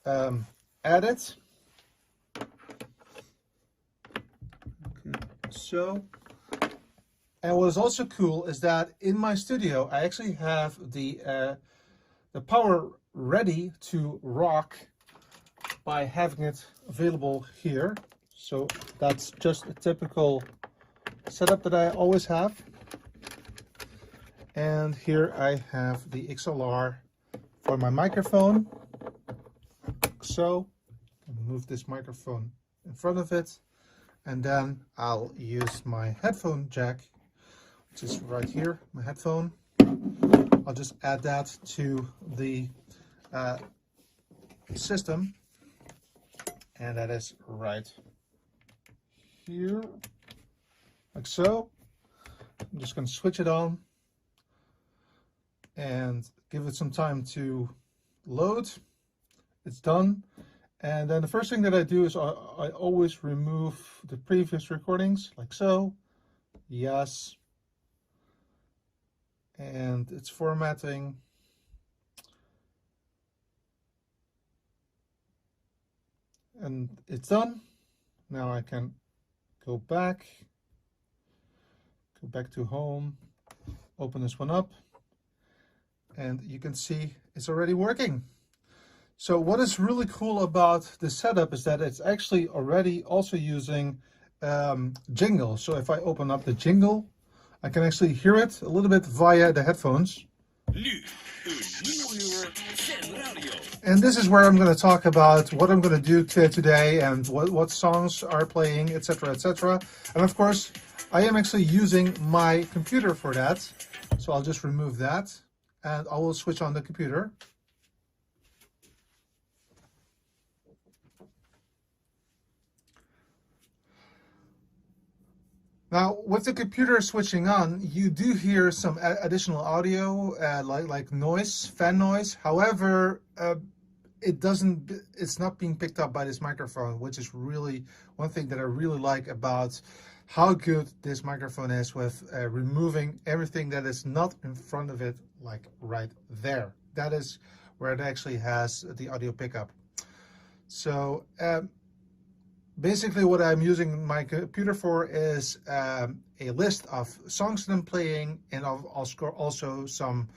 add it. Okay, so, and what is also cool is that in my studio I actually have the power ready to rock by having it available here. So that's just a typical setup that I always have. And here I have the XLR for my microphone. So I'll move this microphone in front of it, and then I'll use my headphone jack, which is right here, my headphone. I'll just add that to the system, and that is right here, like so. I'm just going to switch it on and give it some time to load. It's done. And then the first thing that I do is I always remove the previous recordings, like so. Yes. And it's formatting. And it's done. Now I can go back to home, open this one up, and you can see it's already working. So what is really cool about this setup is that it's actually already also using jingle. So if I open up the jingle, I can actually hear it a little bit via the headphones. And this is where I'm going to talk about what I'm going to do today and what songs are playing, etc., etc. And of course, I am actually using my computer for that. So I'll just remove that and I will switch on the computer. Now, with the computer switching on, you do hear some additional audio, like noise, fan noise. However, it's not being picked up by this microphone, which is really one thing that I really like about how good this microphone is with removing everything that is not in front of it, like right there. That is where it actually has the audio pickup. So basically what I'm using my computer for is a list of songs that I'm playing, and also some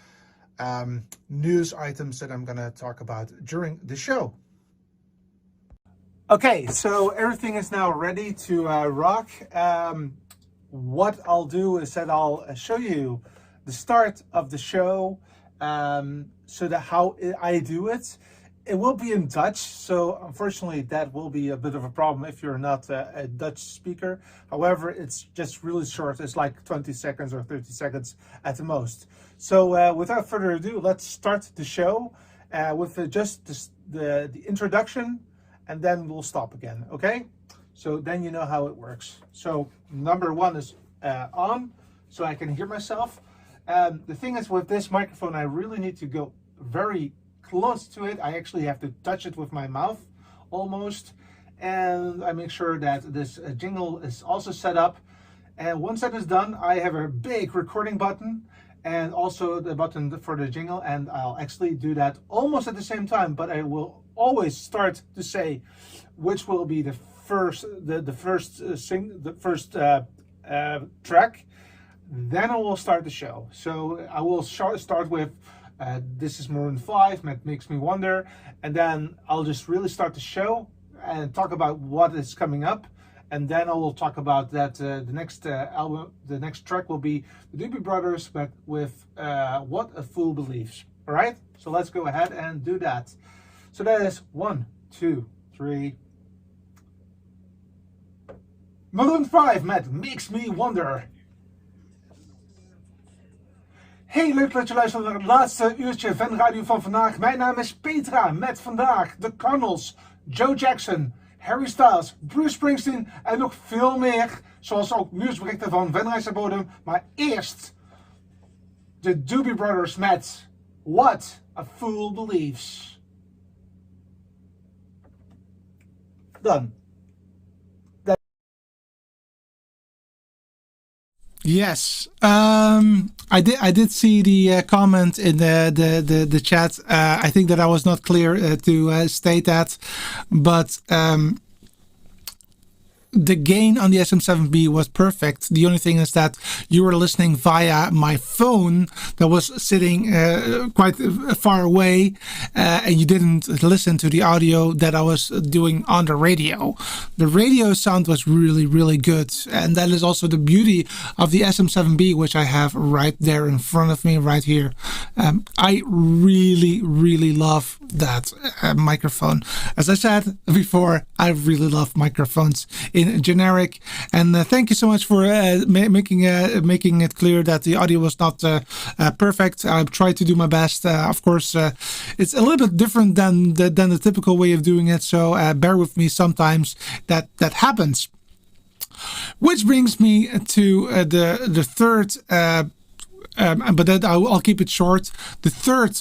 news items that I'm going to talk about during the show. Okay, so everything is now ready to rock. What I'll do is that I'll show you the start of the show, so that how I do it. It will be in Dutch, so unfortunately that will be a bit of a problem if you're not a Dutch speaker. However, it's just really short. It's like 20 seconds or 30 seconds at the most. So without further ado, let's start the show with just the introduction, and then we'll stop again, okay? So then you know how it works. So number one is on, so I can hear myself. The thing is, with this microphone, I really need to go very close to it. I actually have to touch it with my mouth almost, and I make sure that this jingle is also set up. And once that is done, I have a big recording button and also the button for the jingle, and I'll actually do that almost at the same time, but I will always start to say which will be the first track. Then I will start the show. So I will start with This Is Maroon 5, Makes Me Wonder, and then I'll just really start the show and talk about what is coming up, and then I will talk about that the next album, the next track will be the Doobie Brothers, but with What a Fool Believes. All right, so let's go ahead and do that. So that is 1, 2, 3. Maroon 5, Makes Me Wonder. Hey, leuk dat je luistert naar het laatste uurtje van Radio van vandaag. Mijn naam is Petra, met vandaag de Connells, Joe Jackson, Harry Styles, Bruce Springsteen en nog veel meer. Zoals ook nieuwsberichten van Venrijse Bodem. Maar eerst de Doobie Brothers met What a Fool Believes. Dan. Yes, I did see the comment in the chat. I think that I was not clear to state that, but the gain on the SM7B was perfect. The only thing is that you were listening via my phone that was sitting quite far away, and you didn't listen to the audio that I was doing on the radio. The radio sound was really, really good, and that is also the beauty of the SM7B, which I have right there in front of me, right here. I really, really love that microphone. As I said before, I really love microphones in generic, and thank you so much for making it clear that the audio was not perfect. I tried to do my best. Of course, it's a little bit different than the typical way of doing it, so bear with me. Sometimes that happens. Which brings me to the third. But that I'll keep it short. The third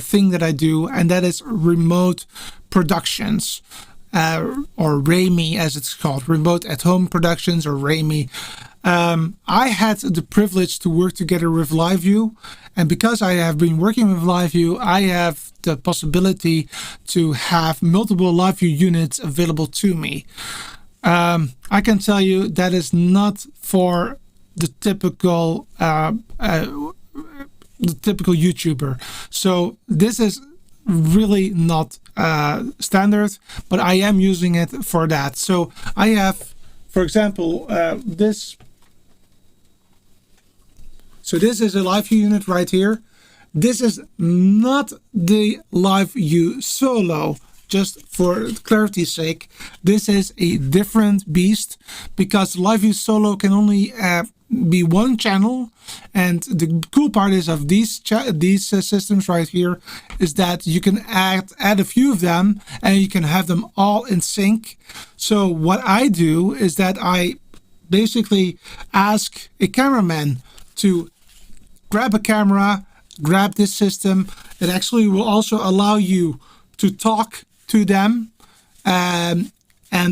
thing that I do, and that is remote productions. Or RAMI as it's called, Remote at Home Productions, or RAMI. I had the privilege to work together with LiveView, and because I have been working with LiveView, I have the possibility to have multiple LiveView units available to me. I can tell you that is not for the typical YouTuber. So this is really not standard, but I am using it for that. So I have, for example, this. So this is a LiveView unit right here. This is not the LiveView Solo. Just for clarity's sake, this is a different beast, because LiveView Solo can only be one channel, and the cool part is of these systems right here is that you can add a few of them and you can have them all in sync. So what I do is that I basically ask a cameraman to grab a camera, grab this system. It actually will also allow you to talk to them, and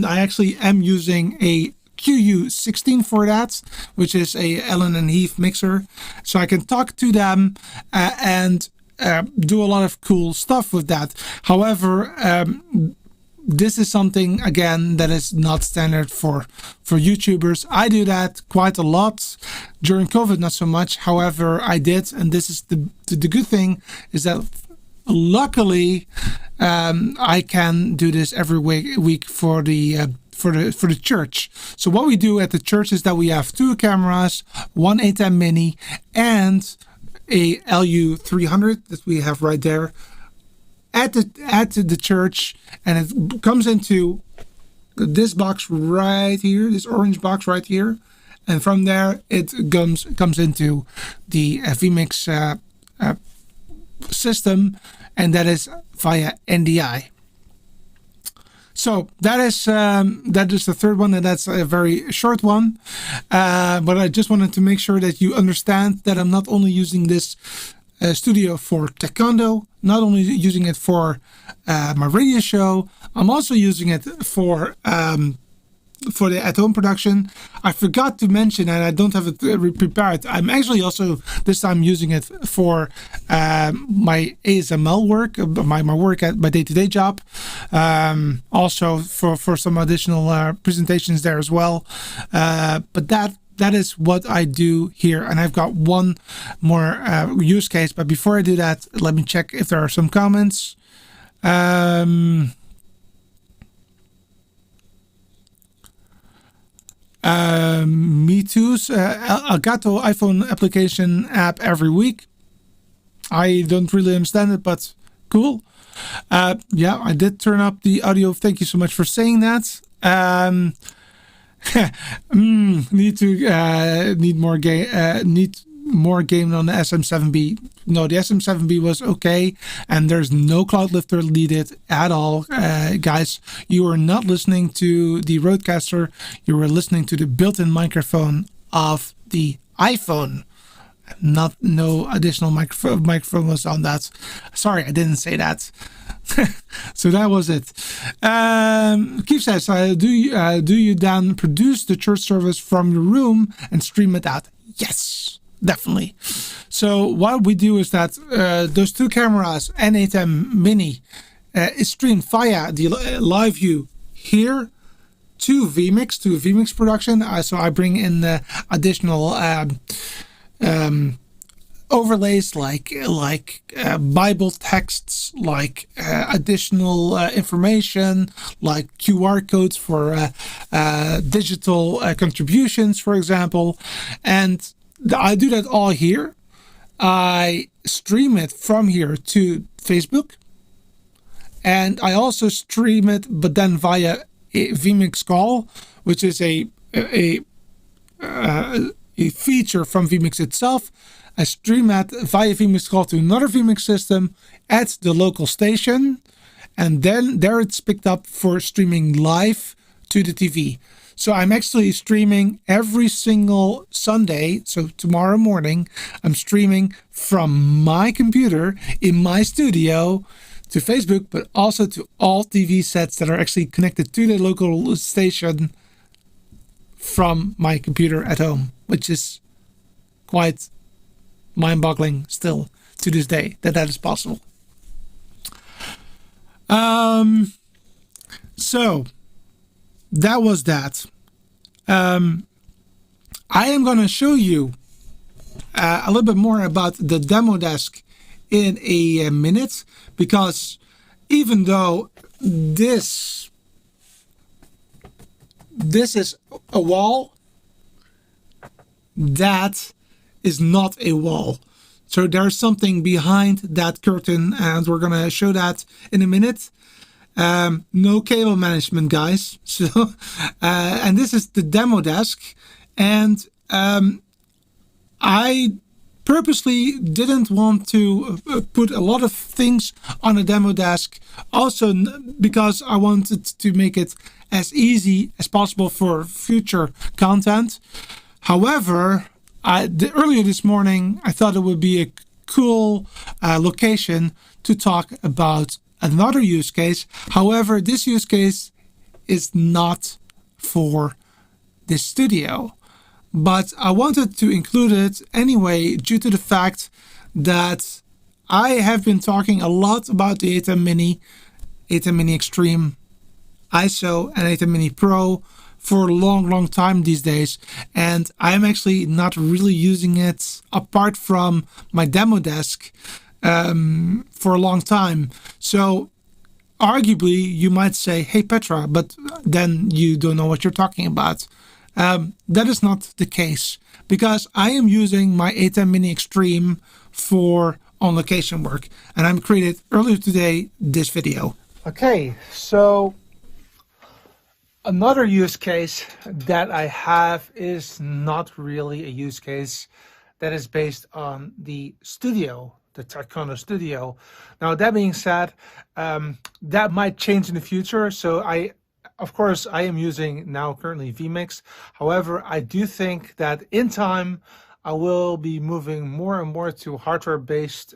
I actually am using a QU16 for that, which is a Allen and Heath mixer, so I can talk to them and do a lot of cool stuff with that. However, this is something again that is not standard for YouTubers. I do that quite a lot during COVID, not so much. However, I did, and this is the good thing is that luckily I can do this every week for the church. So what we do at the church is that we have two cameras, one A10 Mini and a LU300 that we have right there at the church, and it comes into this box right here, this orange box right here, and from there it comes into the vMix system, and that is via NDI. So that is the third one, and that's a very short one. But I just wanted to make sure that you understand that I'm not only using this studio for TechCondo, not only using it for my radio show, I'm also using it for the at-home production. I forgot to mention, and I don't have it prepared, I'm actually also this time using it for my ASML work, my work at my day-to-day job, also for some additional presentations there as well. But that is what I do here, and I've got one more use case. But before I do that, let me check if there are some comments. Me too. Elgato iPhone application app every week. I don't really understand it, but cool. Yeah, I did turn up the audio. Thank you so much for saying that. Need more more gaming on the SM7B. No, the SM7B was okay, and there's no cloud lifter needed at all. Guys, you are not listening to the Rodecaster, you are listening to the built-in microphone of the iPhone. No additional microphone was on that. Sorry, I didn't say that. So that was it. Keith says, do you then produce the church service from your room and stream it out? Yes, definitely. So what we do is that those two cameras and A10 Mini is streamed via the live view here to vMix production. So I bring in the additional overlays like Bible texts, like additional information, like QR codes for digital contributions, for example. And I do that all here. I stream it from here to Facebook, and I also stream it, but then via a vMix call, which is a feature from vMix itself. I stream that via vMix call to another vMix system at the local station, and then there it's picked up for streaming live to the TV. So I'm actually streaming every single Sunday. So tomorrow morning, I'm streaming from my computer in my studio to Facebook, but also to all TV sets that are actually connected to the local station from my computer at home, which is quite mind-boggling still to this day that is possible. So that was that. I am going to show you a little bit more about the demo desk in a minute, because even though this is a wall, that is not a wall. So there's something behind that curtain, and we're gonna show that in a minute. No cable management, guys. So and this is the demo desk, and I purposely didn't want to put a lot of things on a demo desk, also because I wanted to make it as easy as possible for future content. However, earlier this morning, I thought it would be a cool location to talk about another use case. However, this use case is not for this studio, but I wanted to include it anyway due to the fact that I have been talking a lot about the A10 Mini, A10 Mini Extreme, ISO, and A10 Mini Pro for a long time these days, and I'm actually not really using it apart from my demo desk for a long time. So arguably you might say, hey Petra, but then you don't know what you're talking about. That is not the case, because I am using my A10 Mini Extreme for on location work, and I created earlier today this video. Okay, so another use case that I have is not really a use case that is based on the studio, the TechCondo studio. Now, that being said, that might change in the future. So of course, I am using now currently vMix. However, I do think that in time, I will be moving more and more to hardware-based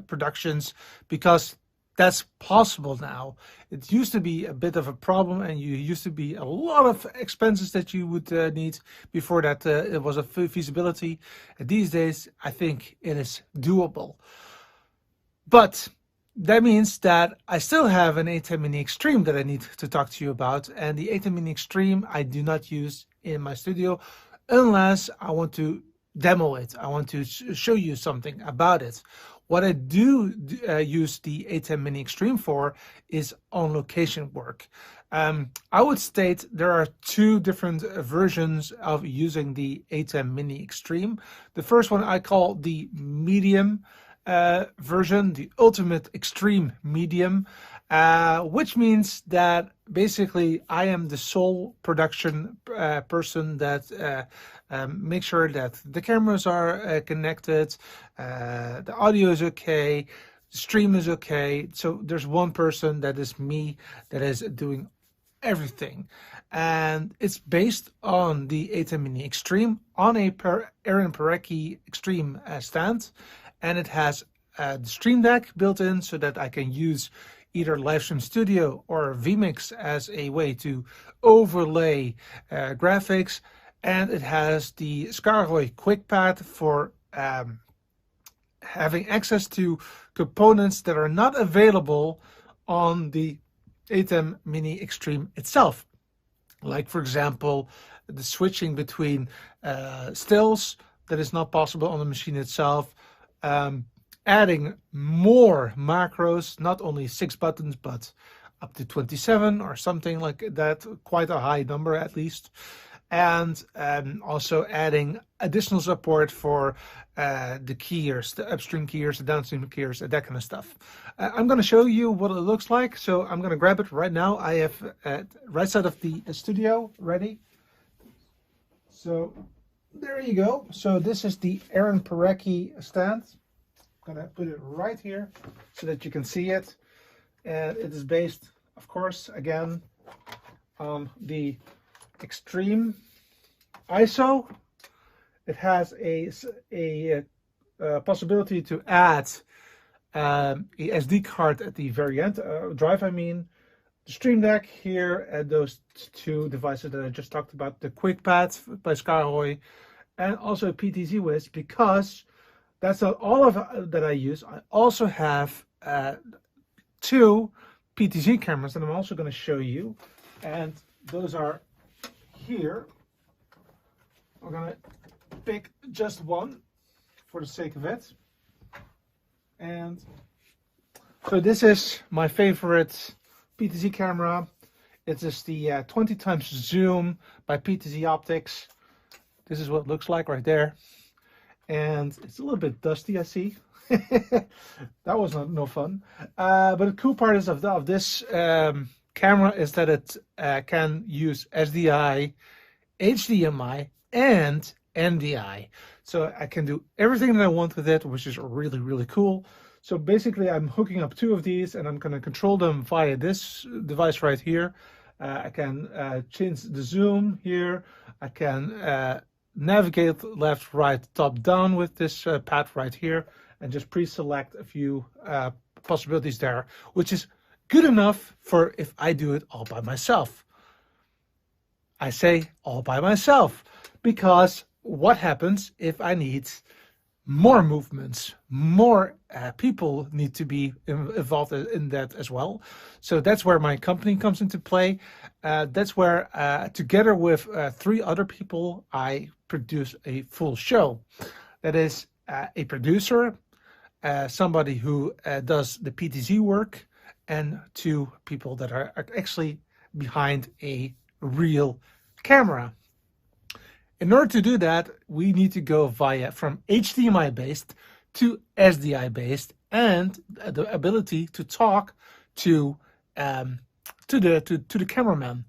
productions, because that's possible now. It used to be a bit of a problem, and you used to be a lot of expenses that you would need before that it was a feasibility. These days, I think it is doable. But that means that I still have an A10 Mini Extreme that I need to talk to you about, and the A10 Mini Extreme I do not use in my studio unless I want to demo it. I want to show you something about it. What I do use the A10 Mini Extreme for is on location work. I would state there are two different versions of using the A10 Mini Extreme. The first one I call the medium version, the ultimate extreme medium. which means that basically I am the sole production person that makes sure that the cameras are connected, the audio is okay, the stream is okay. So there's one person, that is me, that is doing everything, and it's based on the ATEM Mini Extreme on a Aaron Parecki Extreme stand, and it has the Stream Deck built in so that I can use either Livestream Studio or vMix as a way to overlay graphics, and it has the Scarroy QuickPad for having access to components that are not available on the ATEM Mini Extreme itself. Like, for example, the switching between stills that is not possible on the machine itself. Adding more macros, not only 6 buttons, but up to 27 or something like that, quite a high number at least. And also adding additional support for the keyers, the upstream keyers, the downstream keyers, that kind of stuff. I'm going to show you what it looks like. So I'm going to grab it right now. I have right side of the studio ready. So there you go. So this is the Aaron Parecki stand. I'm going to put it right here so that you can see it. And it is based, of course, again, on the Extreme ISO. It has a possibility to add a SD card at the very end, drive I mean, the Stream Deck here, and those two devices that I just talked about, the QuickPad by Scarroy, and also a PTZ Wiz, because that's not all of that I use. I also have 2 PTZ cameras that I'm also going to show you, and those are here. We're going to pick just one for the sake of it. And so this is my favorite PTZ camera. It is the 20 times zoom by PTZ Optics. This is what it looks like right there. And it's a little bit dusty, I see. That was no fun. But the cool part is of this camera is that it can use SDI, HDMI, and NDI. So I can do everything that I want with it, which is really, really cool. So basically I'm hooking up 2 of these, and I'm going to control them via this device right here. I can change the zoom here. I can navigate left, right, top, down with this pad right here, and just pre-select a few possibilities there, which is good enough for if I do it all by myself. I say all by myself, because what happens if I need more movements, more people need to be involved in that as well. So that's where my company comes into play. That's where together with 3 other people, I produce a full show. That is a producer, somebody who does the PTZ work, and 2 people that are actually behind a real camera. In order to do that, we need to go from HDMI based to SDI based, and the ability to talk to the cameraman.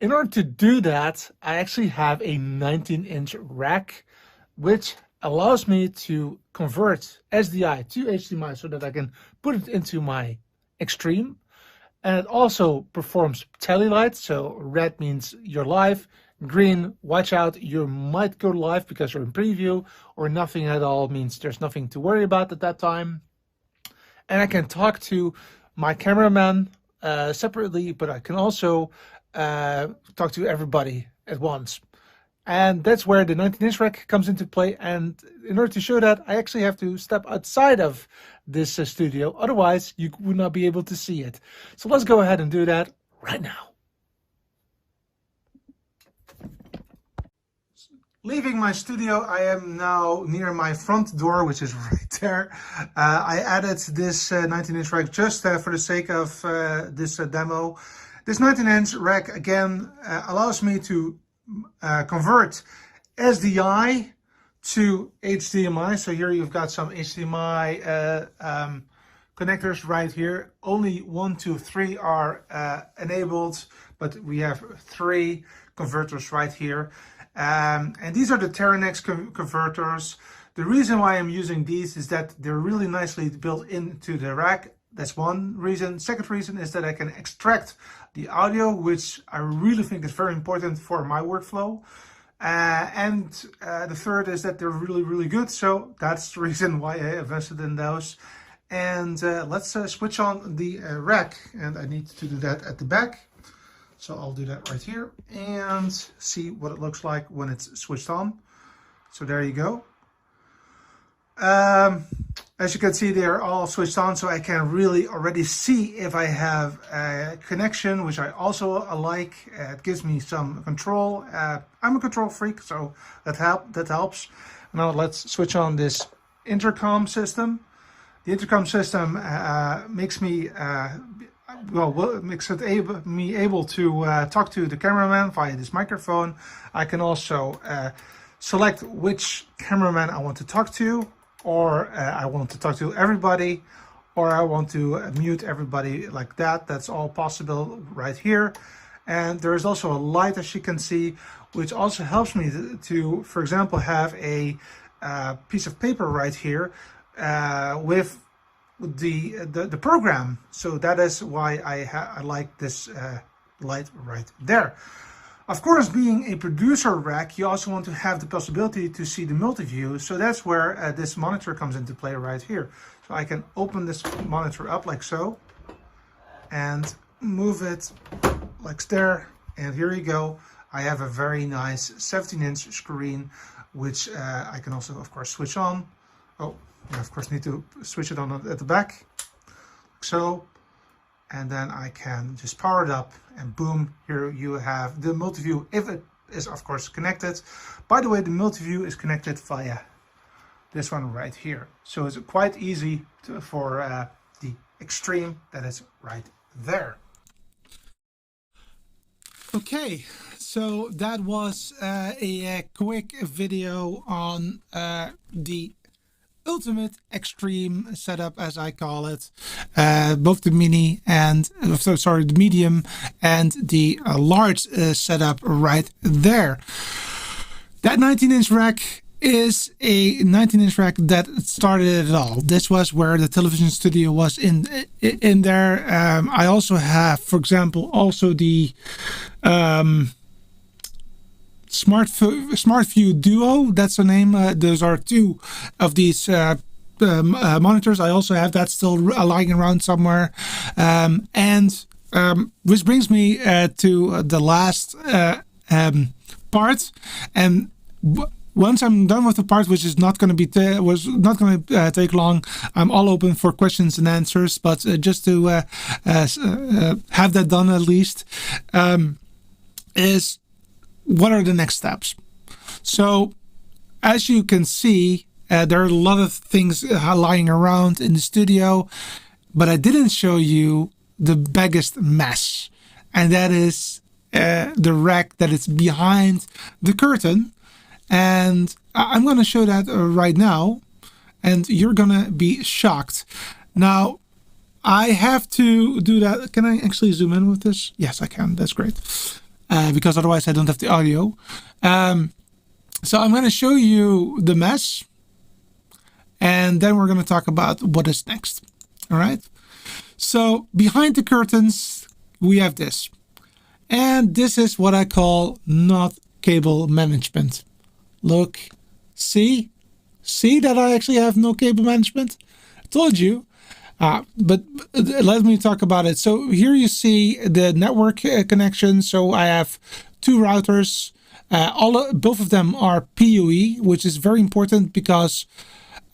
In order to do that, I actually have a 19-inch rack, which allows me to convert SDI to HDMI so that I can put it into my Extreme. And it also performs tally lights. So red means you're live, green, watch out, you might go live because you're in preview, or nothing at all means there's nothing to worry about at that time. And I can talk to my cameraman separately, but I can also talk to everybody at once. And that's where the 19-inch rack comes into play. And in order to show that, I actually have to step outside of this studio. Otherwise, you would not be able to see it. So let's go ahead and do that right now. Leaving my studio, I am now near my front door, which is right there. I added this 19-inch rack just for the sake of this demo. This 19-inch rack, again, allows me to convert SDI to HDMI. So here you've got some HDMI connectors right here. Only 1, 2, 3 are enabled, but we have 3 converters right here. And these are the Teranex converters. The reason why I'm using these is that they're really nicely built into the rack. That's one reason. Second reason is that I can extract the audio, which I really think is very important for my workflow. And the third is that they're really, really good. So that's the reason why I invested in those. And let's switch on the rack. And I need to do that at the back. So I'll do that right here and see what it looks like when it's switched on. So there you go. As you can see, they're all switched on, so I can really already see if I have a connection, which I also like. It gives me some control. I'm a control freak, so that helps. Now let's switch on this intercom system. The intercom system makes me makes it me able to talk to the cameraman via this microphone. I can also select which cameraman I want to talk to, or I want to talk to everybody, or I want to mute everybody like that. That's all possible right here. And there is also a light, as you can see, which also helps me to, for example, have a piece of paper right here with the program. So that is why I like this light right there. Of course, being a producer rack, you also want to have the possibility to see the multi-view. So that's where this monitor comes into play right here. So I can open this monitor up like so and move it like there. And here you go. I have a very nice 17-inch screen, which I can also, of course, switch on. Oh, I of course need to switch it on at the back, like so. And then I can just power it up, and boom, here you have the multi-view, if it is of course connected. By the way, the multi-view is connected via this one right here. So it's quite easy for the extreme that is right there. Okay, so that was a quick video on the ultimate extreme setup, as I call it, both the mini and the medium and the large setup right there. That 19-inch rack is a 19-inch rack that started it all. This was where the television studio was in there. I also have, for example, also the SmartView Duo, that's the name. Those are 2 of these monitors. I also have that still lying around somewhere. Which brings me to the last part. And once I'm done with the part, which is not going to be take long, I'm all open for questions and answers. But just to have that done at least, is what are the next steps? So, as you can see, there are a lot of things lying around in the studio, but I didn't show you the biggest mess, and that is the rack that is behind the curtain. And I'm going to show that right now, and you're going to be shocked. Now, I have to do that. Can I actually zoom in with this? Yes, I can. That's great. Because otherwise I don't have the audio. So I'm going to show you the mess, and then we're going to talk about what is next. All right. So behind the curtains, we have this. And this is what I call not cable management. Look, see that I actually have no cable management? I told you. But let me talk about it. So here you see the network connection. So I have 2 routers. Both of them are PoE, which is very important because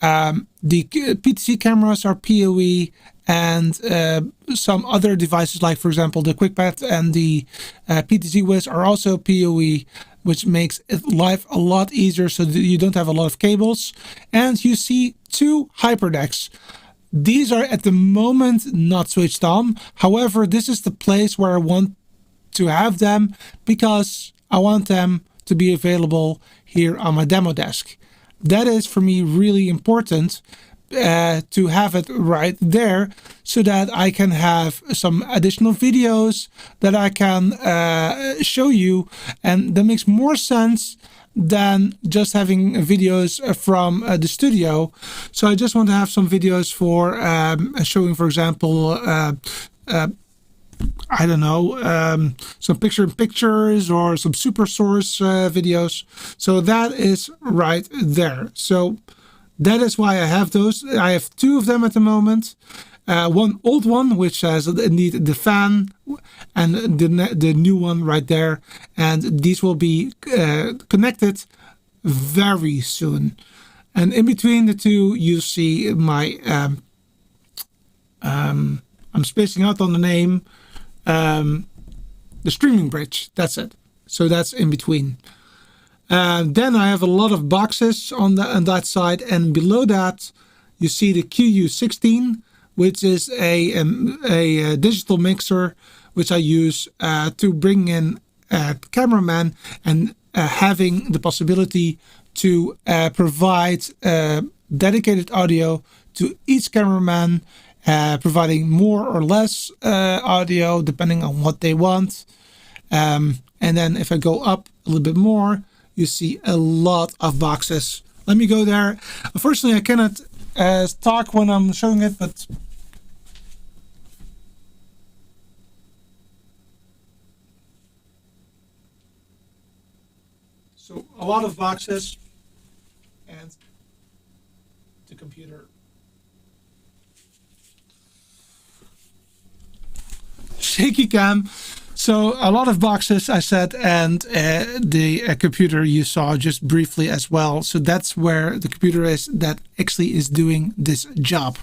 the PTZ cameras are PoE, and some other devices, like for example the QuickPad and the PTZ Wiz, are also PoE, which makes life a lot easier so that you don't have a lot of cables. And you see 2 HyperDecks. These are at the moment not switched on. However, this is the place where I want to have them because I want them to be available here on my demo desk. That is for me really important to have it right there, so that I can have some additional videos that I can show you, and that makes more sense than just having videos from the studio. So I just want to have some videos for showing, for example, I don't know, some pictures or some super source videos. So that is right there. So that is why I have those. I have two of them at the moment. One old one, which has indeed the fan, and the new one right there. And these will be connected very soon. And in between the two, you see my, I'm spacing out on the name, the streaming bridge. That's it. So that's in between. Then I have a lot of boxes on that side, and below that you see the QU16, which is a digital mixer, which I use to bring in cameraman, and having the possibility to provide dedicated audio to each cameraman, providing more or less audio depending on what they want. And then if I go up a little bit more, you see a lot of boxes. Let me go there. Unfortunately, I cannot talk when I'm showing it, but so a lot of boxes and the computer. Shaky cam. So a lot of boxes, I said, and the computer you saw just briefly as well. So that's where the computer is that actually is doing this job.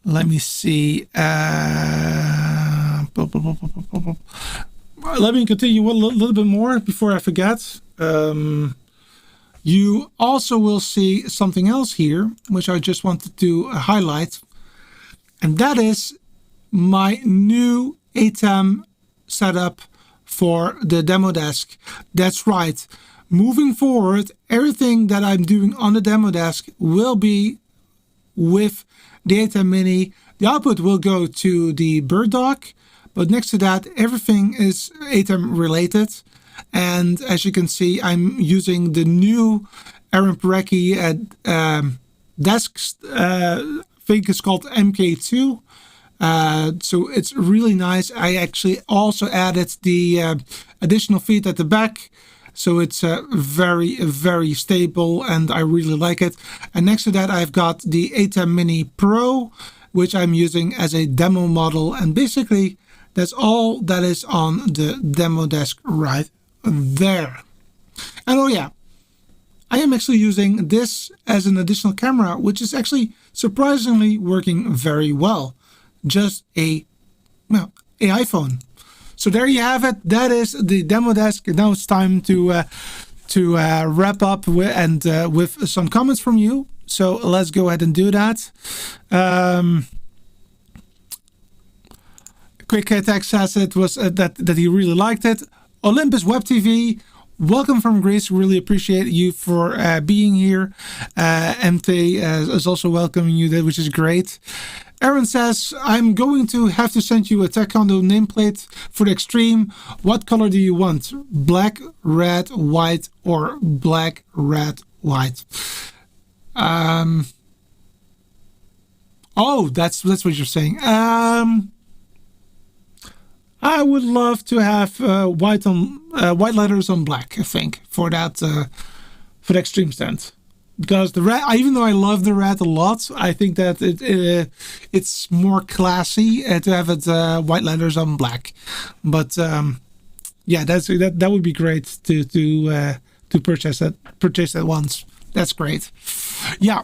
Let me see. Let me continue a little bit more before I forget. You also will see something else here, which I just wanted to highlight. And that is my new ATEM setup for the demo desk. That's right. Moving forward, everything that I'm doing on the demo desk will be with the ATEM Mini. The output will go to the Bird Dock, but next to that, everything is ATEM related. And as you can see, I'm using the new Aaron Parecki desk. I think it's called MK2. So it's really nice. I actually also added the additional feet at the back. So it's very, very stable, and I really like it. And next to that, I've got the ATEM Mini Pro, which I'm using as a demo model. And basically, that's all that is on the demo desk right there. And oh yeah, I am actually using this as an additional camera, which is actually surprisingly working very well. Just a iPhone. So there you have it. That is the demo desk. Now it's time to wrap up with some comments from you. So let's go ahead and do that. Quick text says it was that he really liked it. Olympus Web TV, welcome from Greece. Really appreciate you for being here. MT is also welcoming you, which is great. Aaron says, I'm going to have to send you a TechCondo nameplate for the Extreme. What color do you want? Black, red, white, or black, red, white? Oh, that's what you're saying. I would love to have white letters on black, I think, for the Extreme stand, because the red, even though I love the red a lot, I think that it's more classy to have it white letters on black. But yeah, that would be great to purchase that once. That's great. Yeah.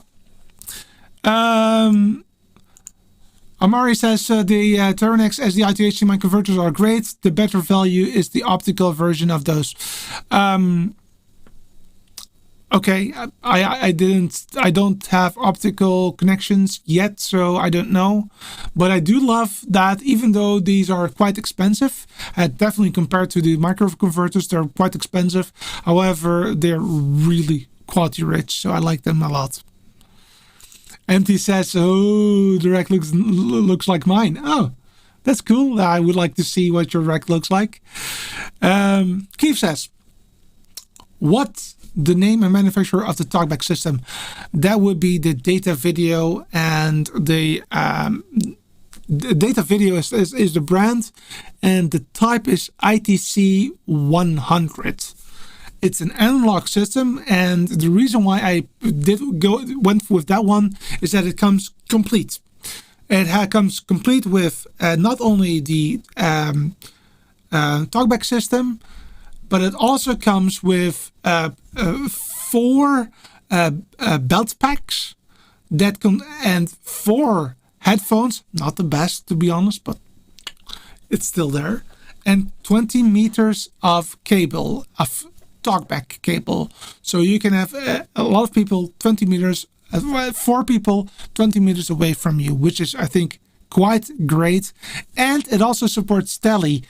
Amari says the Teranex SDI to HDMI converters are great. The better value is the optical version of those. Okay, I don't have optical connections yet, so I don't know. But I do love that even though these are quite expensive, definitely compared to the microwave converters, they're quite expensive. However, they're really quality rich, so I like them a lot. MT says, "Oh, the rack looks like mine." Oh, that's cool. I would like to see what your rack looks like. Keith says, "What the name and manufacturer of the talkback system?" That would be the Data Video, and the Data Video is the brand, and the type is ITC 100. It's an analog system, and the reason why I went with that one is that it comes complete. It comes complete with not only the talkback system, but it also comes with 4 belt packs and 4 headphones. Not the best, to be honest, but it's still there. And 20 meters of cable, of talkback cable. So you can have a lot of people 20 meters, 4 people 20 meters away from you, which is, I think, quite great. And it also supports tele.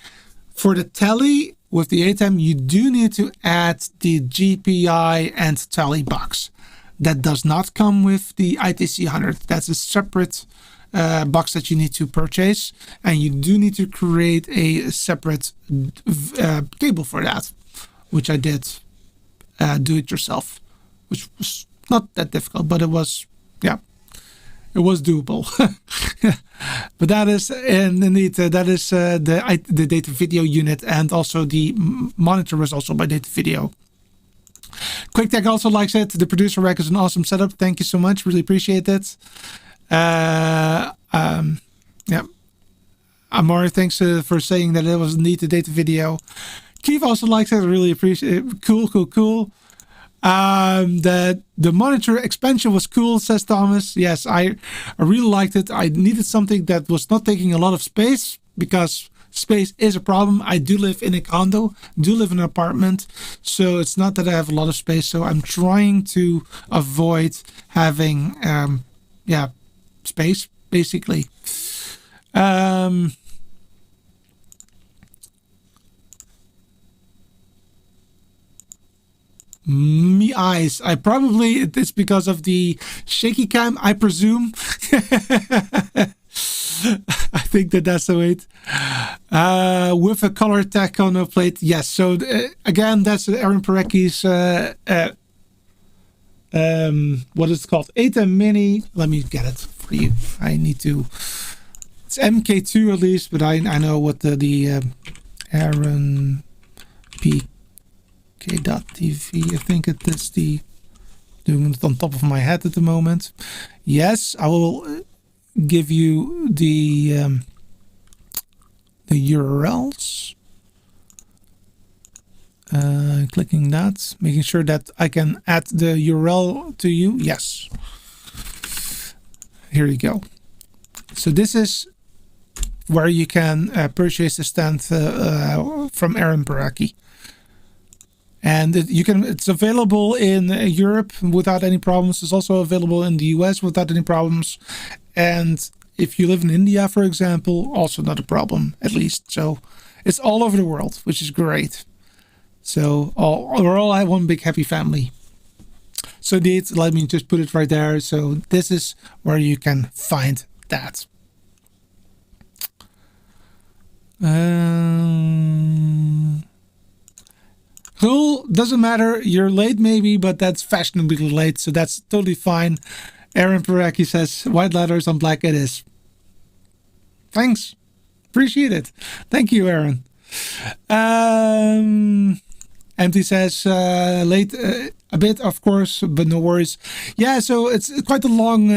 For the tele, with the ATEM, you do need to add the GPI and tele box. That does not come with the ITC 100. That's a separate box that you need to purchase, and you do need to create a separate cable for that, which I did do it yourself, which was not that difficult, but it was, yeah, it was doable. But that is, and indeed, that is the Data Video unit, and also the monitor was also by Data Video. QuickTech also likes it. The producer rack is an awesome setup. Thank you so much. Really appreciate it. Yeah. Amari, thanks for saying that it was indeed the Data Video. Keith also likes it. Really appreciate it. Cool. The monitor expansion was cool, says Thomas. Yes, I really liked it. I needed something that was not taking a lot of space, because space is a problem. I do live in a condo, do live in an apartment, so it's not that I have a lot of space. So I'm trying to avoid having space, basically. Me eyes. It's because of the shaky cam, I presume. I think that's the way. With a color TechCondo plate, yes. So again, that's Aaron Parecki's what is it called? ATEM Mini. Let me get it for you. I need to. It's MK2 at least, but I know what the Aaron PK.TV. I think it is the, doing it on top of my head at the moment. Yes, I will give you the URLs. Clicking that, making sure that I can add the URL to you. Yes. Here you go. So this is where you can purchase the stand from Aaron Parecki. And it's available in Europe without any problems. It's also available in the US without any problems. And if you live in India, for example, also not a problem, at least. So it's all over the world, which is great. So we're all one big happy family. So indeed, let me just put it right there. So this is where you can find that. Cool, doesn't matter. You're late maybe, but that's fashionably late, so that's totally fine. Aaron Parecki says, white letters on black it is. Thanks. Appreciate it. Thank you, Aaron. Empty says, late a bit, of course, but no worries. Yeah, so it's quite a long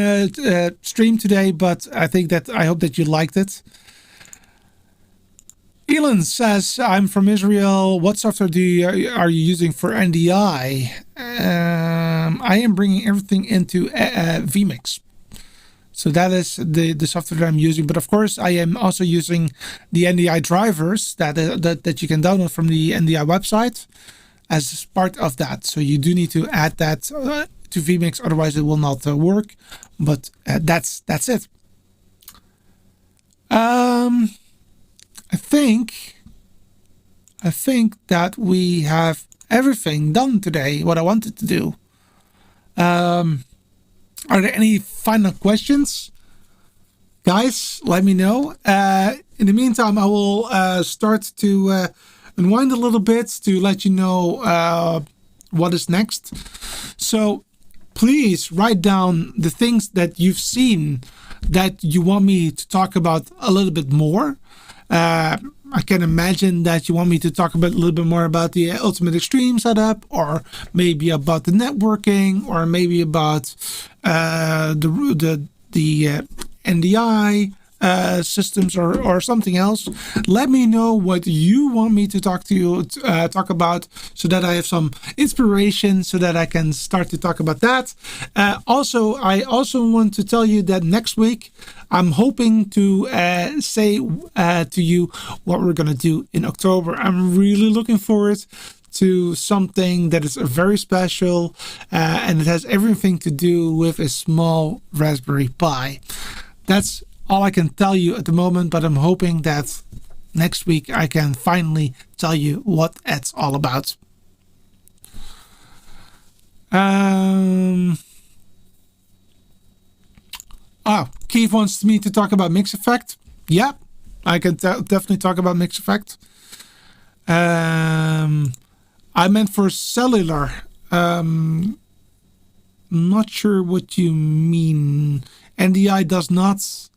stream today, but I hope that you liked it. Elon says, I'm from Israel. What software are you using for NDI? I am bringing everything into vMix. So that is the software that I'm using. But of course, I am also using the NDI drivers that you can download from the NDI website. as part of that. So you do need to add that to vMix, otherwise it will not work. But that's it. I think that we have everything done today, what I wanted to do. Are there any final questions? Guys, let me know. In the meantime, I will start to unwind a little bit to let you know what is next. So please write down the things that you've seen that you want me to talk about a little bit more. I can imagine that you want me to talk about a little bit more about the Ultimate Extreme setup, or maybe about the networking, or maybe about the NDI systems, or something else. Let me know what you want me to talk about, so that I have some inspiration, so that I can start to talk about that. I also want to tell you that next week I'm hoping to say to you what we're gonna do in October. I'm really looking forward to something that is very special, and it has everything to do with a small Raspberry Pi. That's all I can tell you at the moment, but I'm hoping that next week I can finally tell you what it's all about. Keith wants me to talk about Mix Effect. Yeah, I can definitely talk about Mix Effect. I meant for cellular. Not sure what you mean. NDI does not.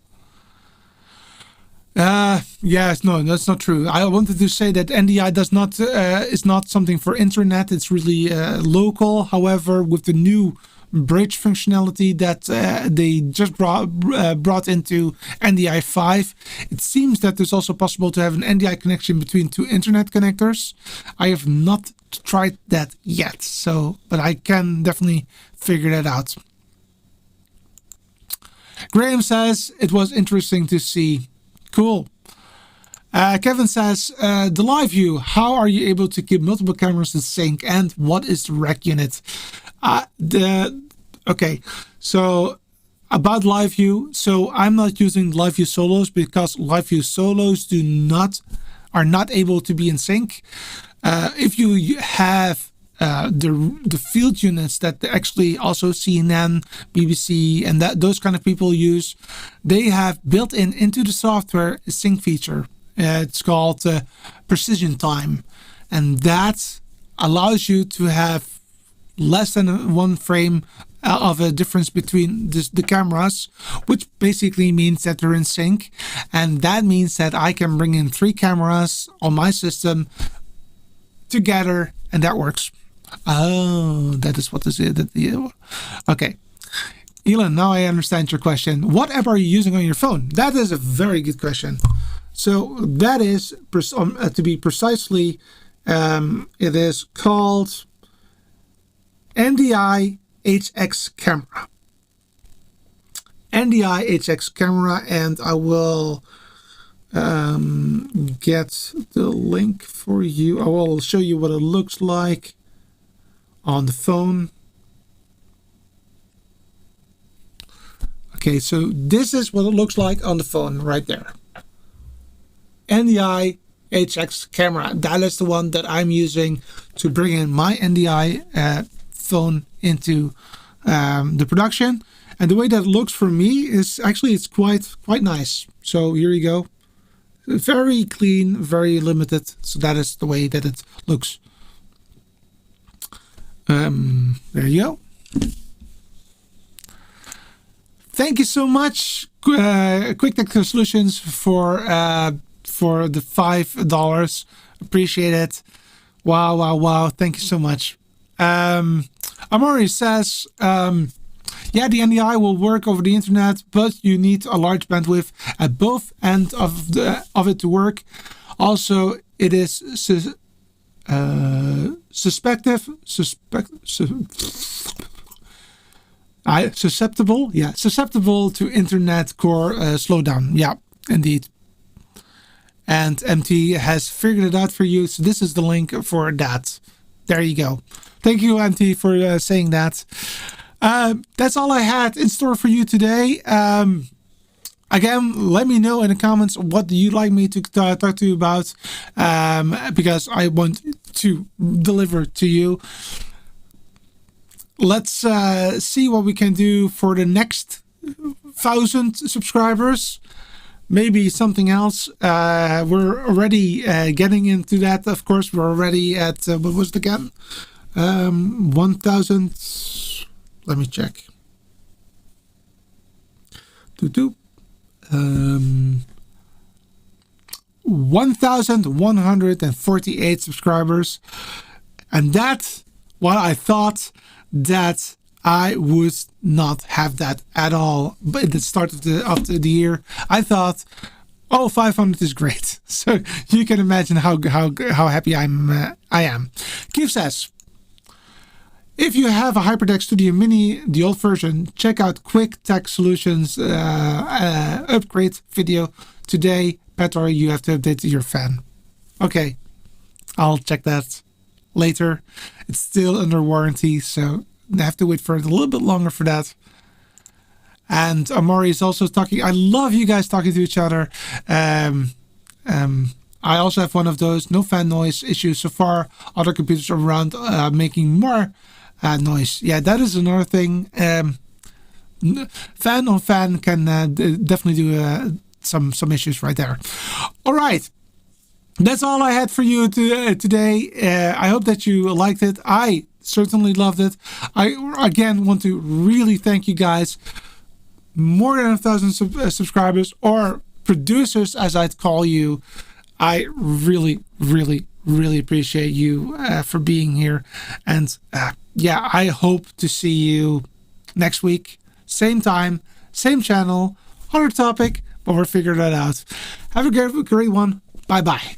Yes, no, that's not true. I wanted to say that NDI does not is not something for internet. It's really local. However, with the new bridge functionality that they just brought into NDI 5, it seems that it's also possible to have an NDI connection between two internet connectors. I have not tried that yet, but I can definitely figure that out. Graham says it was interesting to see. Cool. Kevin says, the live view, how are you able to keep multiple cameras in sync, and what is the rec unit? Okay, so about live view, so I'm not using live view solos because live view solos are not able to be in sync. If you have the field units that actually also CNN, BBC, and those kind of people use, they have built into the software a sync feature. It's called precision time, and that allows you to have less than one frame of a difference between the cameras, which basically means that they're in sync, and that means that I can bring in 3 cameras on my system together, and that works. Oh, that is what is it. Okay. Elon, now I understand your question. What app are you using on your phone? That is a very good question. So that is, to be precisely, it is called NDI HX Camera. NDI HX Camera, and I will get the link for you. I will show you what it looks like on the phone. Okay, so this is what it looks like on the phone right there. NDI HX Camera. That is the one that I'm using to bring in my NDI phone into the production. And the way that it looks for me is actually it's quite nice. So here you go. Very clean, very limited. So that is the way that it looks. There you go. Thank you so much, Quick Technical Solutions, for the $5. Appreciate it. Wow. Thank you so much. Amori says, yeah, the NDI will work over the internet, but you need a large bandwidth at both ends of it to work. Also, it is susceptible to internet core slowdown. Yeah, indeed. And MT has figured it out for you. So this is the link for that. There you go. Thank you, Auntie, for saying that. That's all I had in store for you today. Again, let me know in the comments what you'd like me to talk to you about, because I want to deliver to you. Let's see what we can do for the next 1,000 subscribers. Maybe something else. We're already getting into that. Of course, we're already at what was it again? 1,000. Let me check. 1,148 subscribers, and that's what I thought that I would not have that at all. But at the start of the year, I thought, oh, 500 is great. So you can imagine how happy I am. Keith says, if you have a HyperDeck Studio Mini, the old version, check out Quick Tech Solutions upgrade video today. Petra, you have to update your fan. Okay, I'll check that later. It's still under warranty, so I have to wait for a little bit longer for that. And Amori is also talking. I love you guys talking to each other. I also have one of those no fan noise issues so far. Other computers around making more noise. Yeah, that is another thing. Fan on fan can definitely do some issues right there. All right. That's all I had for you today. I hope that you liked it. I certainly loved it. I again want to really thank you guys. More than 1,000 subscribers, or producers as I'd call you. I really, really, really appreciate you for being here. And yeah, I hope to see you next week. Same time, same channel, other topic, but we'll figure that out. Have a great one. Bye-bye.